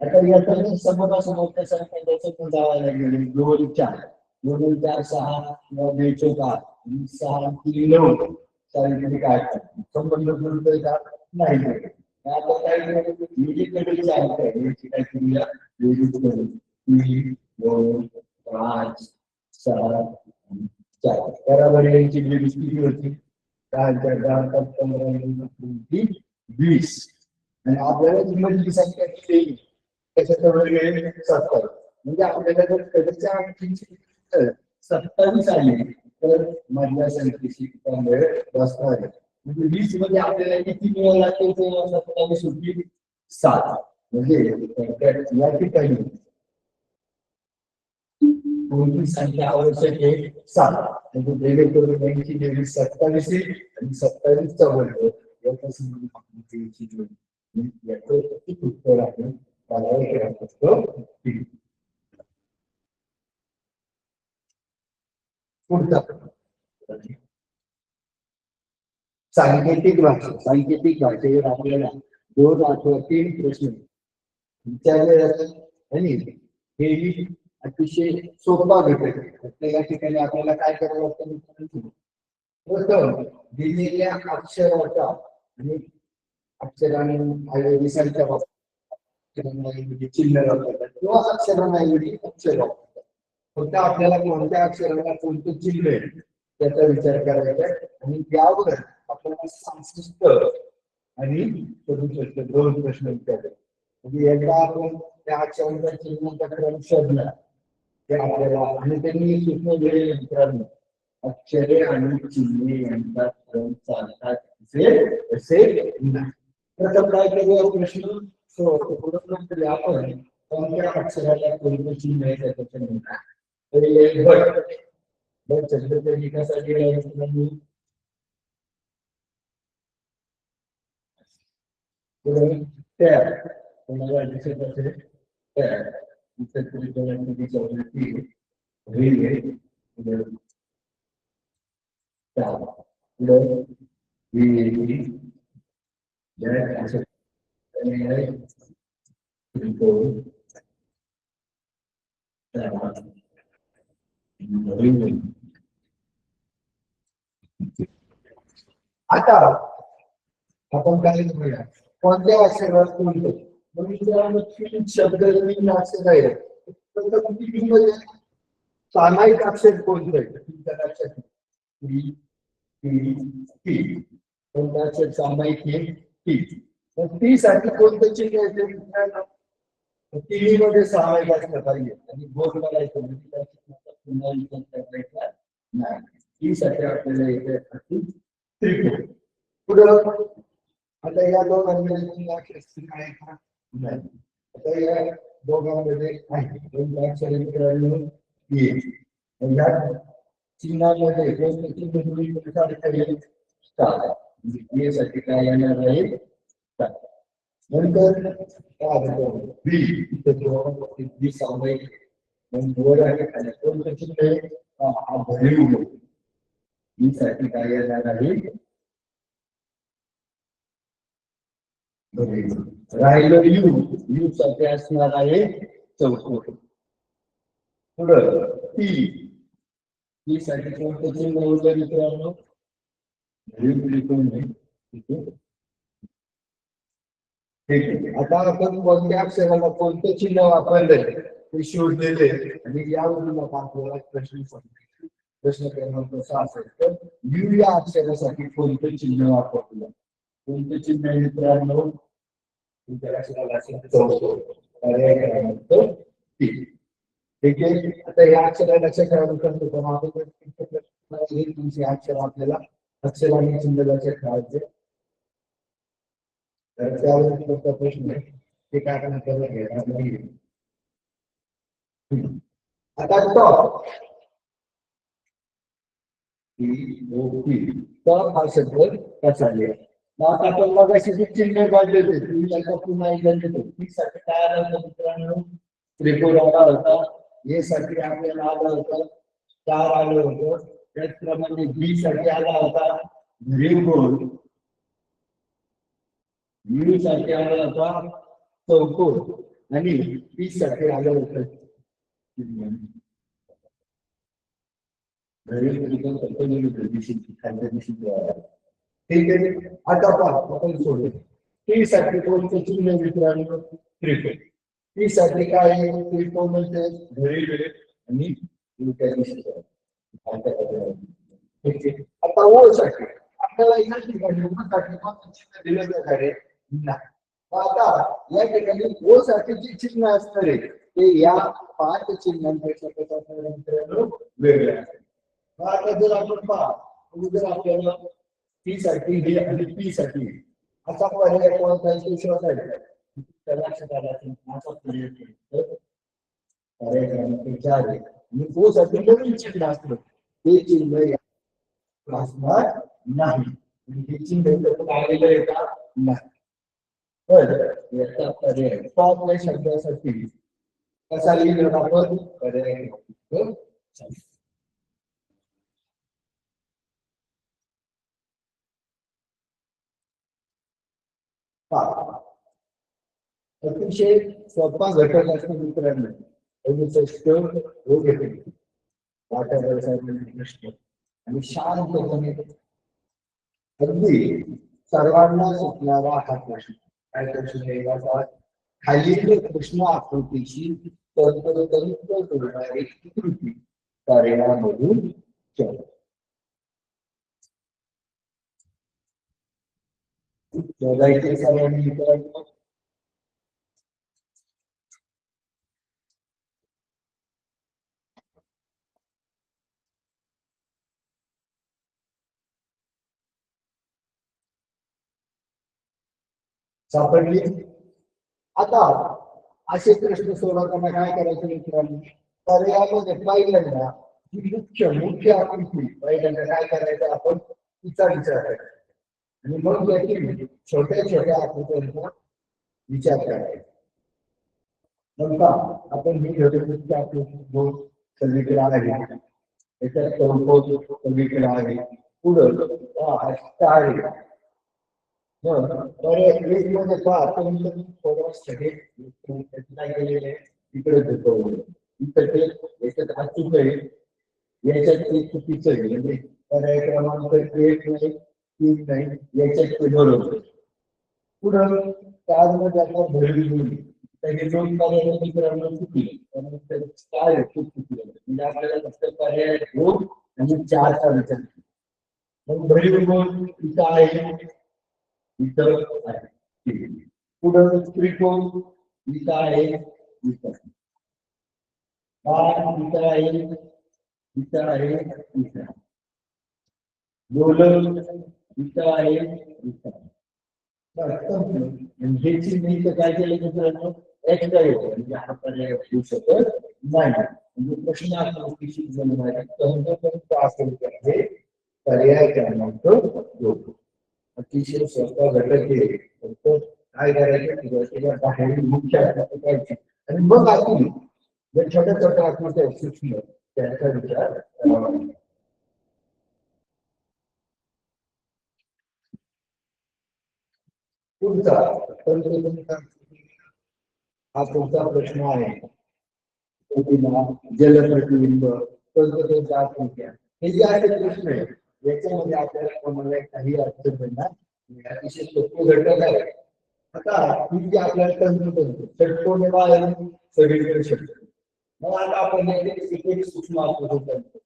आता याचा समोरासमोरच्या संख्या त्याचं पण जावं लागेल. 2 4 2 4 6 9 14 6 3 9 सारी काय संबंध जुळतोय का नाही. आता काय युनिटकडे चालत आहे याची काय क्रिया युनिटकडे 3 2 5 6 4 बरोबर यांची बेरीज किती होती 20 आणि आपल्याला किंमत संख्या किती त्याच्याचा वर्ग आहे 70. म्हणजे आपल्याला जर कधीच्या आणखी 27 आली तर मधल्या संख्येची वेळ जास्त आहे. म्हणजे 20 मध्ये आपल्याला किती मिळाला लागते 27 सुट्टी 7. म्हणजे या ठिकाणी कोणती संख्या आवश्यक आहे 7. म्हणजे डिवाइड करून 80 बेरीज 27 येईल आणि 27 चा वर्ग यापासून आपण याची जोड याचं किती उत्तर आहे त्याला एक असतो. पुढचा सांकेतिक भाषेवर आपल्याला 2 अथवा 3 प्रश्न विचारले जातात आणि हे अतिशय सोपा घटक आहे. या ठिकाणी आपल्याला काय करावं लागतं? प्रथम दिलेल्या अक्षराचा आणि अक्षरांऐवजी संख्या वापरतात, चिन्ह वापरतात किंवा अक्षरांऐवजी अक्षर वापरतात. फक्त आपल्याला कोणत्या अक्षराला कोणतं चिन्ह आहे त्याचा विचार करायचा आहे आणि त्यावर आपल्याला संस्कृत आणि 2 प्रश्न विचारले. म्हणजे एकदा आपण त्या अक्षरांचा चिन्हाचा क्रम शोधला ते आपल्याला आणि त्यांनी सूचना दिलेली मित्रांनो अक्षरे आणि चिन्हे यांचा क्रम चालतात असे नाही. प्रथम काय केलं प्रश्न सोडवण्यापूर्वी आपण कोणत्या अक्षराला कोणतं चिन्ह आहे त्याचं म्हणतात. पहिले भट शब्दाच्या विकासासाठी नाही त्या कोणाला दिसत असेल त्या आता आपण काय करूया कोणत्या अक्षरात कोणतं शब्द अक्षर आहे सामायिक अक्षर कोणतं आहे कोणतं अक्षर सामायिक आहे ती साठी कोणतं चिन्ह आहे तिन्हीमध्ये सामायिक असलं पाहिजे आणि बोट करायचं नाही. ती साठी आपल्याला येते त्रिकोण. पुढं आता या दोघांमध्ये काय नाही आता या दोघांमध्ये या चिन्हामध्ये साठी काय येणार आहे नंतर सामायिक कोणतं चिन्ह आहे साठी काय येणार आहे राहिलं यू साठी असणार आहे चौकोन. पुढं टी साठी कोणतं चिन्ह होतं मित्रांनो त्रिकोण आहे. ठीक आहे. आता आपण कोणत्या अक्षराला कोणतं चिन्ह वापरलंय ते शोधलेले आणि यावरून आपल्याला प्रश्न क्रमांक 6 असेल तर यू या अक्षरासाठी कोणतं चिन्ह वापरलं कोणतं चिन्ह मित्रांनो ठीक आहे. आता या अक्षराला लक्षात ठेवायचं अक्षर आपल्याला अक्षर आणि चिन्ह लक्षात ठेवायचे तर त्यावर प्रश्न आहे ते काय आपल्याला आता टॉप टॉप हा शब्द कसा लिहा आता आपण मग अशी चिन्ह काढले होते पुन्हा साठी काय आलं होतं मित्रांनो त्रिकोण आला होता ए साठी आपल्याला आला होता स्टार आलं होतं त्याचप्रमाणे बी साठी आला होता त्रिकोण यू साठी आला होता चौकोन आणि पी साठी आलं होतं ठीक आहे. आता आपण सोडू टी साठी कोणतं चिन्ह मित्रांनो त्रिकोण टी साठी काय आहे त्रिकोण आणि ठीक आहे. आता ओ साठी आपल्याला या ठिकाणी चिन्ह दिलं जाणार आहे आता या ठिकाणी ओ साठी जे चिन्ह असणार आहे ते या 5 चिन्हांपेक्षा वेगळे असतात. आता जर आपण जर आपल्याला टी साठी हे आणि पी साठी असा पर्याय कोणता शोधायचा त्या लक्षात आला असा पर्याय क्रमांक 4 आहे आणि तो साठी नवीन चिन्ह असतं ते चिन्ह असणार नाही. हे चिन्ह आलेलं आहे का नाही. तर याचा पर्याय टॉप या शब्दासाठी कसा लिहिलं आपण पर्याय अतिशय सोपा घटक असतो मित्रांनो. प्रश्न आणि शांतपणे अगदी सर्वांना सुटणारा हा प्रश्न. काय प्रश्न आहे? खालील प्रश्न आकृतीशी तंतोतंत जोडणारी कृती कार्यामधून शोधायचे सर्वांनी मित्रांनो. सापडली. आता असे प्रश्न सोडवताना काय करायचं मित्रांनो? पर्यायामध्ये पहिल्यांदा मुख्य आकृती पहिल्यांदा काय करायचं आपण तिचा विचार करायचा आणि मग याची छोट्या छोट्या आकृत्यांचा विचार करायचा. नंतर आपण ही घटक आकृती जो सगळीकडे आहे त्याच्यात सगळीकडे आहे पुढं आहे. इकडे याच्यात अचूक आहे याच्यात चुकीचं आहे म्हणजे पर्याय क्रमांक 1 नाही 3 नाही याच्यात ते बरोबर. पुढं त्यामध्ये आपण भरली त्याचे 2 पर्याय मित्रांनो चुकले काय चुकले म्हणजे आपल्याला फक्त पर्याय 2 आणि 4चा विचार. मग भरीव गुण इथं आहे इथं आहे. पुढं त्रिकोण इथं आहे इथं इथं आहे इथं आहे इथं गोलक इथं आहे इथं. हे चिन्ह काय केलं मित्रांनो एक्स्ट्रा येतो म्हणजे हा पर्याय होऊ शकत नाही. म्हणजे प्रश्न आकृतीशी जोडणारे असेल हे पर्याय क्रमांक 2. अतिशय सोपा घटक आहे. काय करायचं बाहेर मुख्य आकृती आणि मग आपण जर छोट्या छोट्या आकृत्या सूक्ष्म त्याचा विचार करावा. पुढचा हा पुढचा प्रश्न आहे जलप्रतिबिंब आकृत्या. हे जे आहे प्रश्न आहे याच्यामध्ये आपल्याला काही अडचण नाही. अतिशय सोपे घटक आहे. आता ही जी आपल्याला षटकोन सगळीकडे षटकोन. मग आता आपण सूक्ष्म आकृती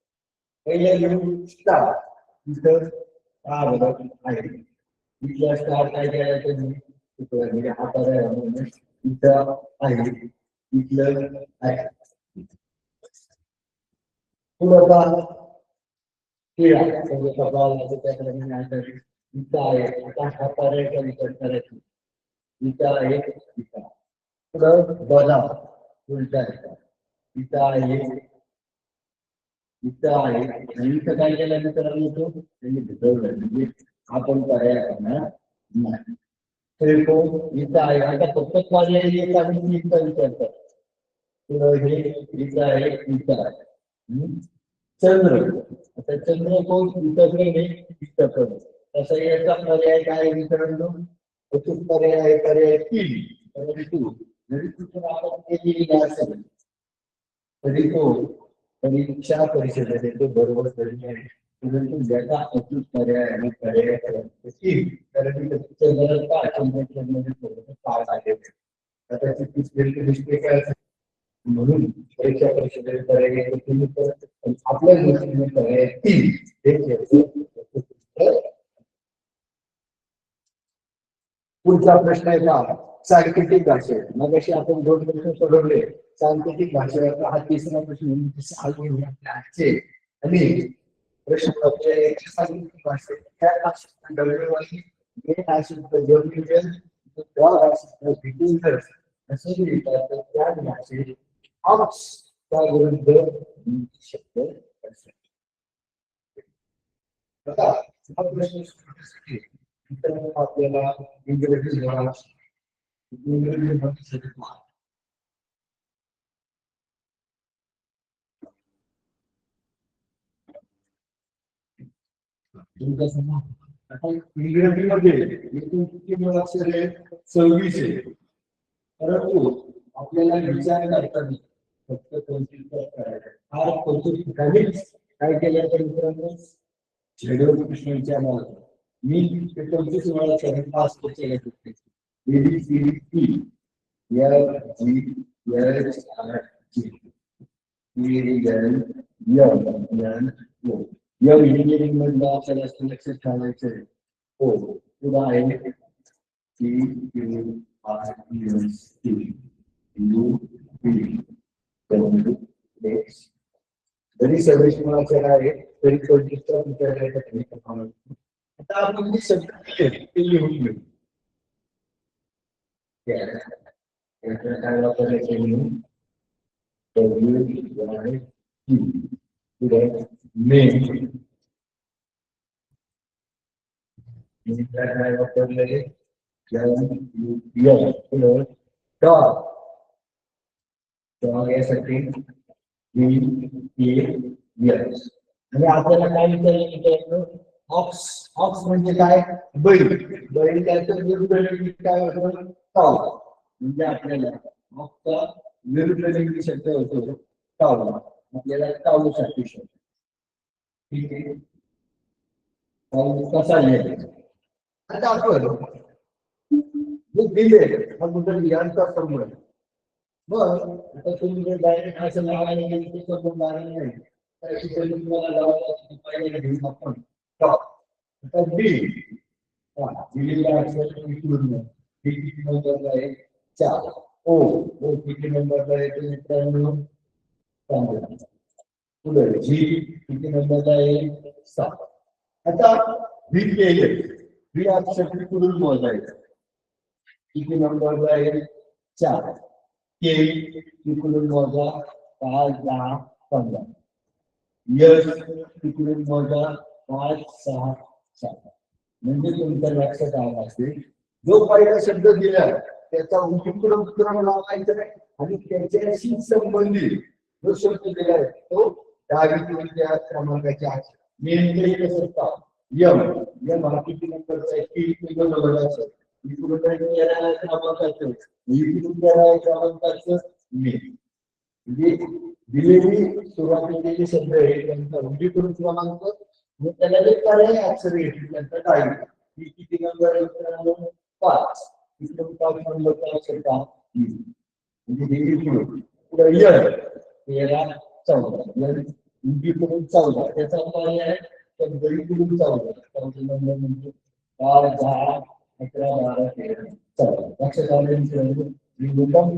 पहिल्या घेऊन स्टार इथं हा बघा आहे. इथला स्टार काय करायचं म्हणजे हा पर्याय इथं आहे इथलं आहे. पुढं इथं आहे आता हा पर्यायचा विचार करायचा इथं आहे इथं. पुढं बदाम उलटा इथं आहे इथं आहे आणि इथं काय केल्यानंतर येतो त्यांनी भिजवलं म्हणजे आपण पर्याय करणार नाही. त्रिकोण इथं आहे आता फक्त पर्याय येत आहे इथं विचारतात. पुढं हे इथं आहे इथं आहे. चंद्र आता चंद्र कोण इथं नाही इथं पण तसं याचा पर्याय काय मित्रांनो अचूक पर्याय आहे पर्याय 3. परंतु जरी तिथून आपण केलेली असेल तरी तो परीक्षा परिषदेने तो बरोबर तरी आहे. परंतु ज्याचा अचूक पर्याय आणि पर्याय म्हणून परीक्षा परिषदेने पर्याय आपल्या दृष्टीने पर्याय 3. पुढचा प्रश्न आहे का सांकेतिक भाषे. मग अशी आपण 2 प्रश्न सोडवले. सांकेतिक भाषेचा हा तिसरा प्रश्न आणि प्रश्न सांकेतिक भाषेत विरुद्ध शब्द आता हा प्रश्न सोडवण्यासाठी मित्रांनो आपल्याला इंग्रजी भाषेसाठी आता इंग्रजीमध्ये एकूण किती मूळ अक्षरे 26 आहे, परंतु आपल्याला विचार करताना फक्त 25 करायचा. हा 25 ठिकाणीच काय केलं तर मित्रांनो झेडवर प्रश्न विचारला. मी ते 25 वेळा त्याने पास केले होते. ABCD या इंजिनिअरिंग मधलं आपल्याला लक्षात ठेवायचं आहे. हो पुढे आहे जरी सर्वेश मुळाक्षर आहे तरी कोणतीचा विचारायचा आता आपण जे शब्द दिले ते लिहून घेऊ. काय वापरायचे लिहून काय वापरलेले यासाठी आणि आपल्याला काय विचारलं ऑक्स ऑक्स म्हणजे काय बैल बैल त्याचं विरुद्ध काय होतं टाव म्हणजे आपल्याला ऑक्सचा विरुद्ध लिंगी शब्द होतो टाव आपल्याला टावसाठी शब्द ठीक आहे. कसा लिहायचा आता आपण जे दिले हा कुठं यांचा संबंध मग आता तुम्ही जर डायरेक्ट असं लावायला गेले ते संबंध आला नाही तुम्हाला लावायला पाहिजे घेऊन आपण आता बी दिलेला अक्षर किती नंबरला आहे 4 ओ किती नंबरला आहे ते मित्रांनो पुढे जी किती नंबरला आहे 7. आता बी केले बी अक्षर कुठून मोजायचं किती नंबरला आहे 4 के तिकडून मोजा 5 10 15 यश तिकडून मोजा 5 6 7 म्हणजे तुमच्या लक्षात आलं असेल जो पहिला शब्द दिला त्याचा उत्क्रम लावायचा आणि त्याच्याशी संबंधित जो शब्द दिला आहे तो डावीकडच्या क्रमांकाच्या नेमके कसं का यम यम हा किती नंबरचा आहे की नंबर असेल इकडून क्रमांकाचं इकडून क्रमांकाचं म्हणजे दिलेली सुरुवातीचे शब्द आहे त्यांचा उजवीकडून क्रमांक त्याला जे पर्याय अक्षर घेतली त्यांचा टाईम ही किती नंबर आहे 5 इकडून 5 नंबरचा अक्षर का म्हणजे पुढे य 13 14 उजवीकडून 14 त्याचा पर्याय तर गळीकडून 14 नंबर म्हणजे 5 10 11 12 13 14 लक्षात आले मुद्दाम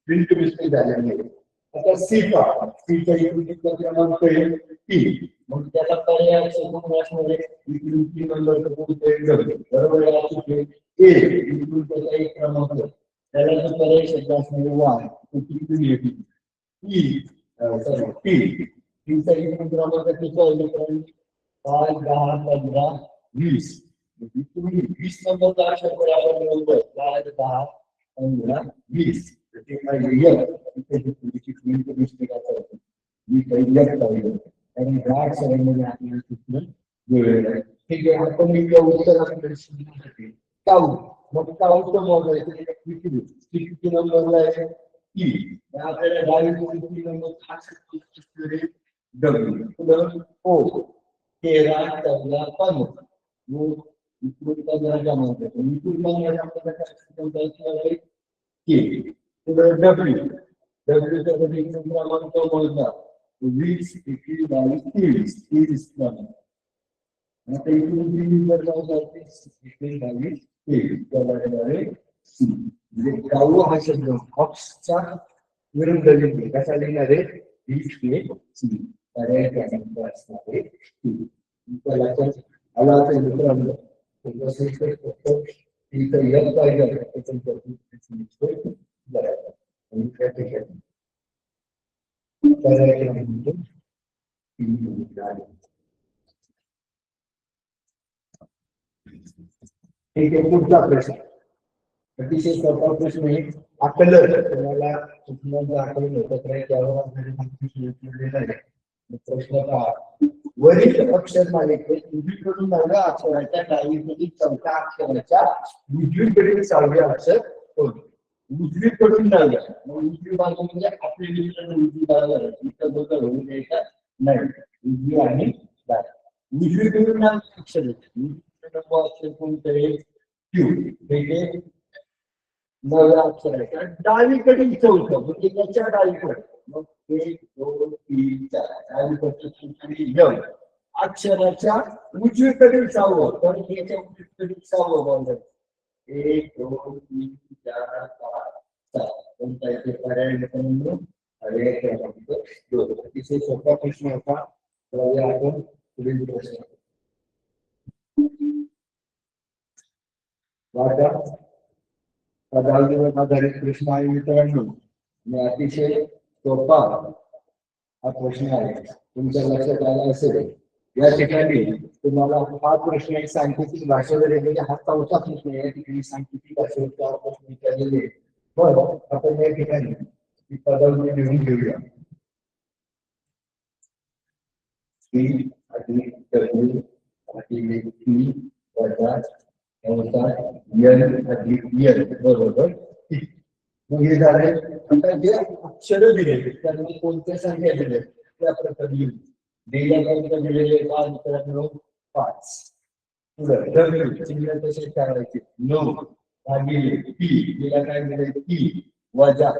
प्रिंट मिस्टेक झालेली आहे. आता सीचा युनिटचा क्रमांक आहे 3 मग त्याला पर्याय शोधून असणारे इकडून 3 नंबरचं पुढचं बरोबर आहे ए इकडून त्याचा एक क्रमांक त्याला जो पर्याय शब्द असणारे वाय तो किती येते तीचा इकडून क्रमांक किती 5 10 15 20 तुम्ही 20 नंबरचा अक्षर आपण निवडतोय 10 15 20 ते काय आणि घाट सगळ्यांमध्ये आपल्याला तिथून जुळलेलं आहे. ठीक आहे आपण उत्तराकडे शिकण्यासाठी टाऊ मग टाऊचं मोजायचं किती नंबरला आहे की आपल्याला डावीकडून 3 नंबर ओ 13 14 15 इकडून 15 जमा होतात इकडून डब्ल्यूचा क्रमांक मोजला 20 21 22 23 आता इकडून 3 वर जाऊ जाते 21 22 23 म्हणजे गाऊ हा शब्द ऑक्सचा विरुद्ध लिंगी कसा लिहिणार आहे पर्याय क्रमांक असणार आहे आला असेल मित्रांनो पर्याय क्रमांक 3 आहे. ठीक आहे, पुढचा प्रश्न अतिशय सोपा प्रश्न आहे. आकलन तुम्हाला सूचनांचं आकलन होत आहे त्यावर आहे. प्रश्न पहा, वरील अक्षर मालिकेत उजवीकडून 9व्या अक्षराच्या डावीकडील 4थ्या अक्षराच्या उजवीकडील 6व्या अक्षर कोणते? उजवीकडून 9व्या, उजवी बाजू म्हणजे आपली उजवी बाजू आहे, इथं बदल होऊ द्यायचा नाही. उजवी आणि डावी, उजवीकडून 9 अक्षर अक्षर कोणते? क्यू. हे 9व्या अक्षराच्या डावीकडील 4थं म्हणजे त्याच्या डावीकडे. मग 1 2 3 4 डावीकडे अक्षराच्या उजवीकडील 6वं, तर याच्या उजवीकडील 6वं बरोबर 1 2 3 4 5 6. कोणता इथे पर्याय मित्रांनो? पर्याय क्रमांक 2. अतिशय सोपा प्रश्न होता. तर आपण पुढील प्रश्न पदार्थावर आधारित प्रश्न आहे मित्रांनो. अतिशय सोपा हा प्रश्न आहे, तुमच्या लक्षात आला असेल. या ठिकाणी तुम्हाला हा प्रश्न एक सांकेतिक भाषेवर येलेला हा 4था प्रश्न आहे. या ठिकाणी सांकेतिक भाषेवर 4 प्रश्न विचारलेले. पण आपण या ठिकाणी पदावली लिहून घेऊया. टी अधिक डब्ल्यू अधिक टी वजा एन अधिक एन बरोबर. मग हे झाले. आता जे अक्षर दिले त्यामध्ये कोणत्या संख्या दिल्या त्या प्रकारे दिलेल्या दिलेले 5 मित्रांनो 5. डब्ल्यू चिन्ह कसे करायचे? 9 भागिले टी, तिला काय दिले? टी वजा एन,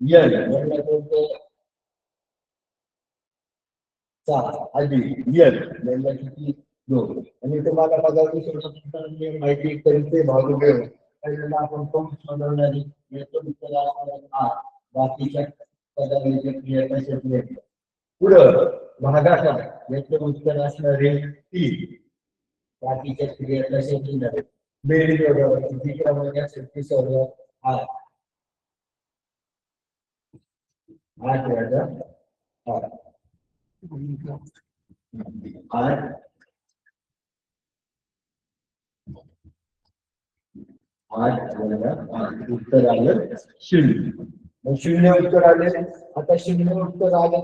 याला कोणतं? 6 अधिक एन, याला किती? 2. आणि तुम्हाला पदावली सोडवण्याची माहिती करीत भाग घेऊन पहिल्यांदा आपण कंस बनवणारी याचं उत्तर असणार 8. बाकीच्या पदावलीचे क्रिया कशा घ्यायच्या? पुढं भागाकार याचं उत्तर असणार आहे 3. बाकीच्या क्रिया कशा घेणार? बेरीज वजाबाकी किती क्रमांक असेल ते सर्व 8 वजा 8 उत्तर आलं 0. मग 0 उत्तर आले. आता 0 उत्तर आलं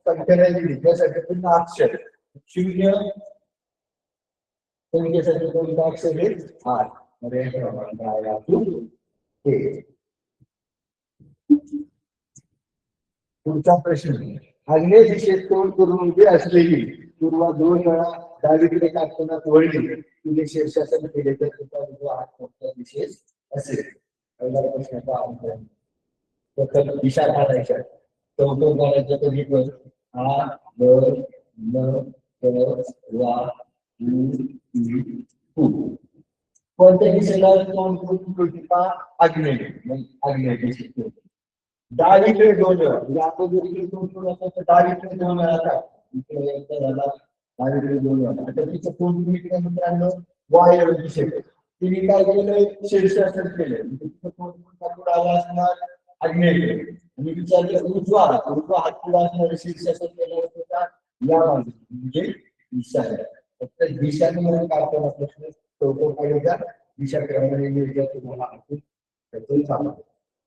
संख्या नाही दिली त्यासाठी पुन्हा अक्षर 0 संख्येसाठी कोणतं अक्षर आहे? 8. पुढचा प्रश्न, आग्नेय दिशेत तोंड करून उभी असलेली पूर्वा 2 वेळा डावीकडे काटकोनात वळली तिने शीर्षासन केले तर तुझा हात कोणत्या दिशेस असेल? पहिला प्रश्नाचा प्रथम दिशा काढायच्या. चौकोन काढायचा कधी पण आ ब न क वा कोणत्या दिशेला तोंड करून आग्नेय, मग आग्नेय दिशेत. डावीकडे 2 वेळा म्हणजे आपण जर इकडे तोंड करून असतो तर डावीकडे 2 वेळा का इकडे एकदा झाला डावीकडे 2 वेळा. आता तिचं तोंड मित्रांनो वायव्य दिशेत. तिने काय केलं? शीर्षासन केलं. तिचं तोंड आला असणार आग्नेयकडे आणि विचारलं उजवा हात पुढे असणार शीर्षासन केलं होतं या बाजूला म्हणजे दिशा आहे. फक्त दिशाने म्हणून काढताना प्रश्न चौकोन काढायचा दिशा क्रमाने तुम्हाला आपण त्यातून सांगतो.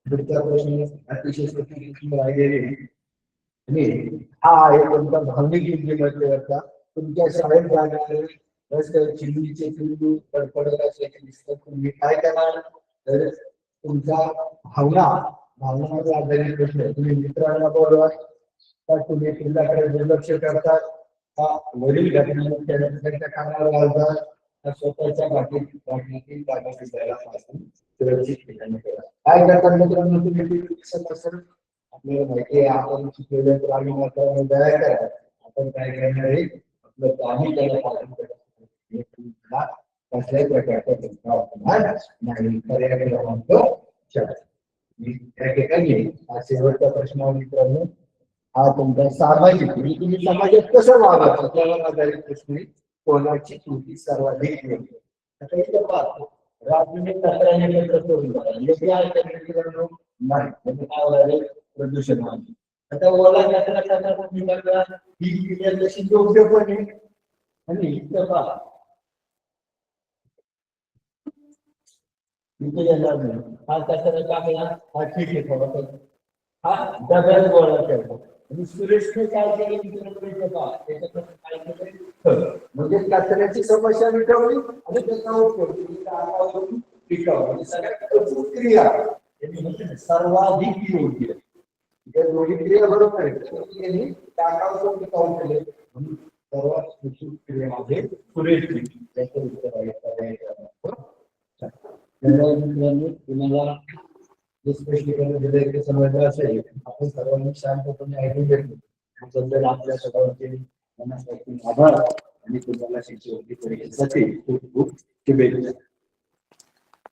पुढचा प्रश्न अतिशय सोपी राहिलेले आणि हा आहे कोणता भावनिक बुद्धिमत्तेवरचा. तुमच्या शाळेत जाणारे रस्त्यावर चिमणीचे पिल्लू कडकडत असल्याचे दिसतात. तुम्ही काय करणार? तर तुमच्या भावनावर आधारित प्रश्न. तुम्ही मित्रांना बोलवा का तुम्ही पिल्लाकडे दुर्लक्ष करतात का वरील घटनेच्या कानावर घालतात का स्वतःच्या वाटण्यातील जागा फिरायला पासून सुरक्षित ठिकाणी करा. काय करतात मित्रांनो? तुम्ही दिसत असेल आपल्याला माहिती आहे आपण शिकलेलं तर आम्ही मात्र दया करा. आपण काय करणार आहे आपलं आम्ही त्याला पालन करणार कसल्याही प्रकारचा नाही. पर्याय क्रमांक 4. त्या ठिकाणी हा शेवटचा प्रश्न मित्रांनो हा तुमचा सामाजिक म्हणजे तुम्ही समाजात कसं वागायचं त्यावर आधारित प्रश्न. कोणाची कृती सर्वाधिक योग्य? आता इथं पाहतो राजनीतिक तक्रारी एकत्र करून योग्य आहे मित्रांनो नाही म्हणजे काय व्हायला प्रदूषण. आता ओला कचरा करण्याचा ही क्रिया तशी योग्य पण आहे आणि इथं पहा इथे येणार नाही हा कचरा टाकला हा ठीक आहे थोडा हा डब्यात गोळा करतो आणि सुरेशने काय केलं मित्रांनो पहा त्याच्याकडे काय केलं म्हणजे कचऱ्याची समस्या मिटवली आणि त्याचा उपयोग टिकाव म्हणजे सगळ्यात अचूक क्रिया सर्वाधिक योग्य या दोन्ही क्रिया बरोबर आहे टाकाऊ टिकाऊ केले म्हणून सर्वात अचूक क्रियामध्ये सुरेश त्याचं उत्तर आहे तुम्हाला जे स्पष्टीकरण दिले ते समजलं असेल आपण सर्वांनी शांतपणे ऐकून घेतलं त्याबद्दल आपल्या सर्वांचे मनापासून आभार आणि तुम्हाला शिक्षक परीक्षेसाठी खूप खूप शुभेच्छा.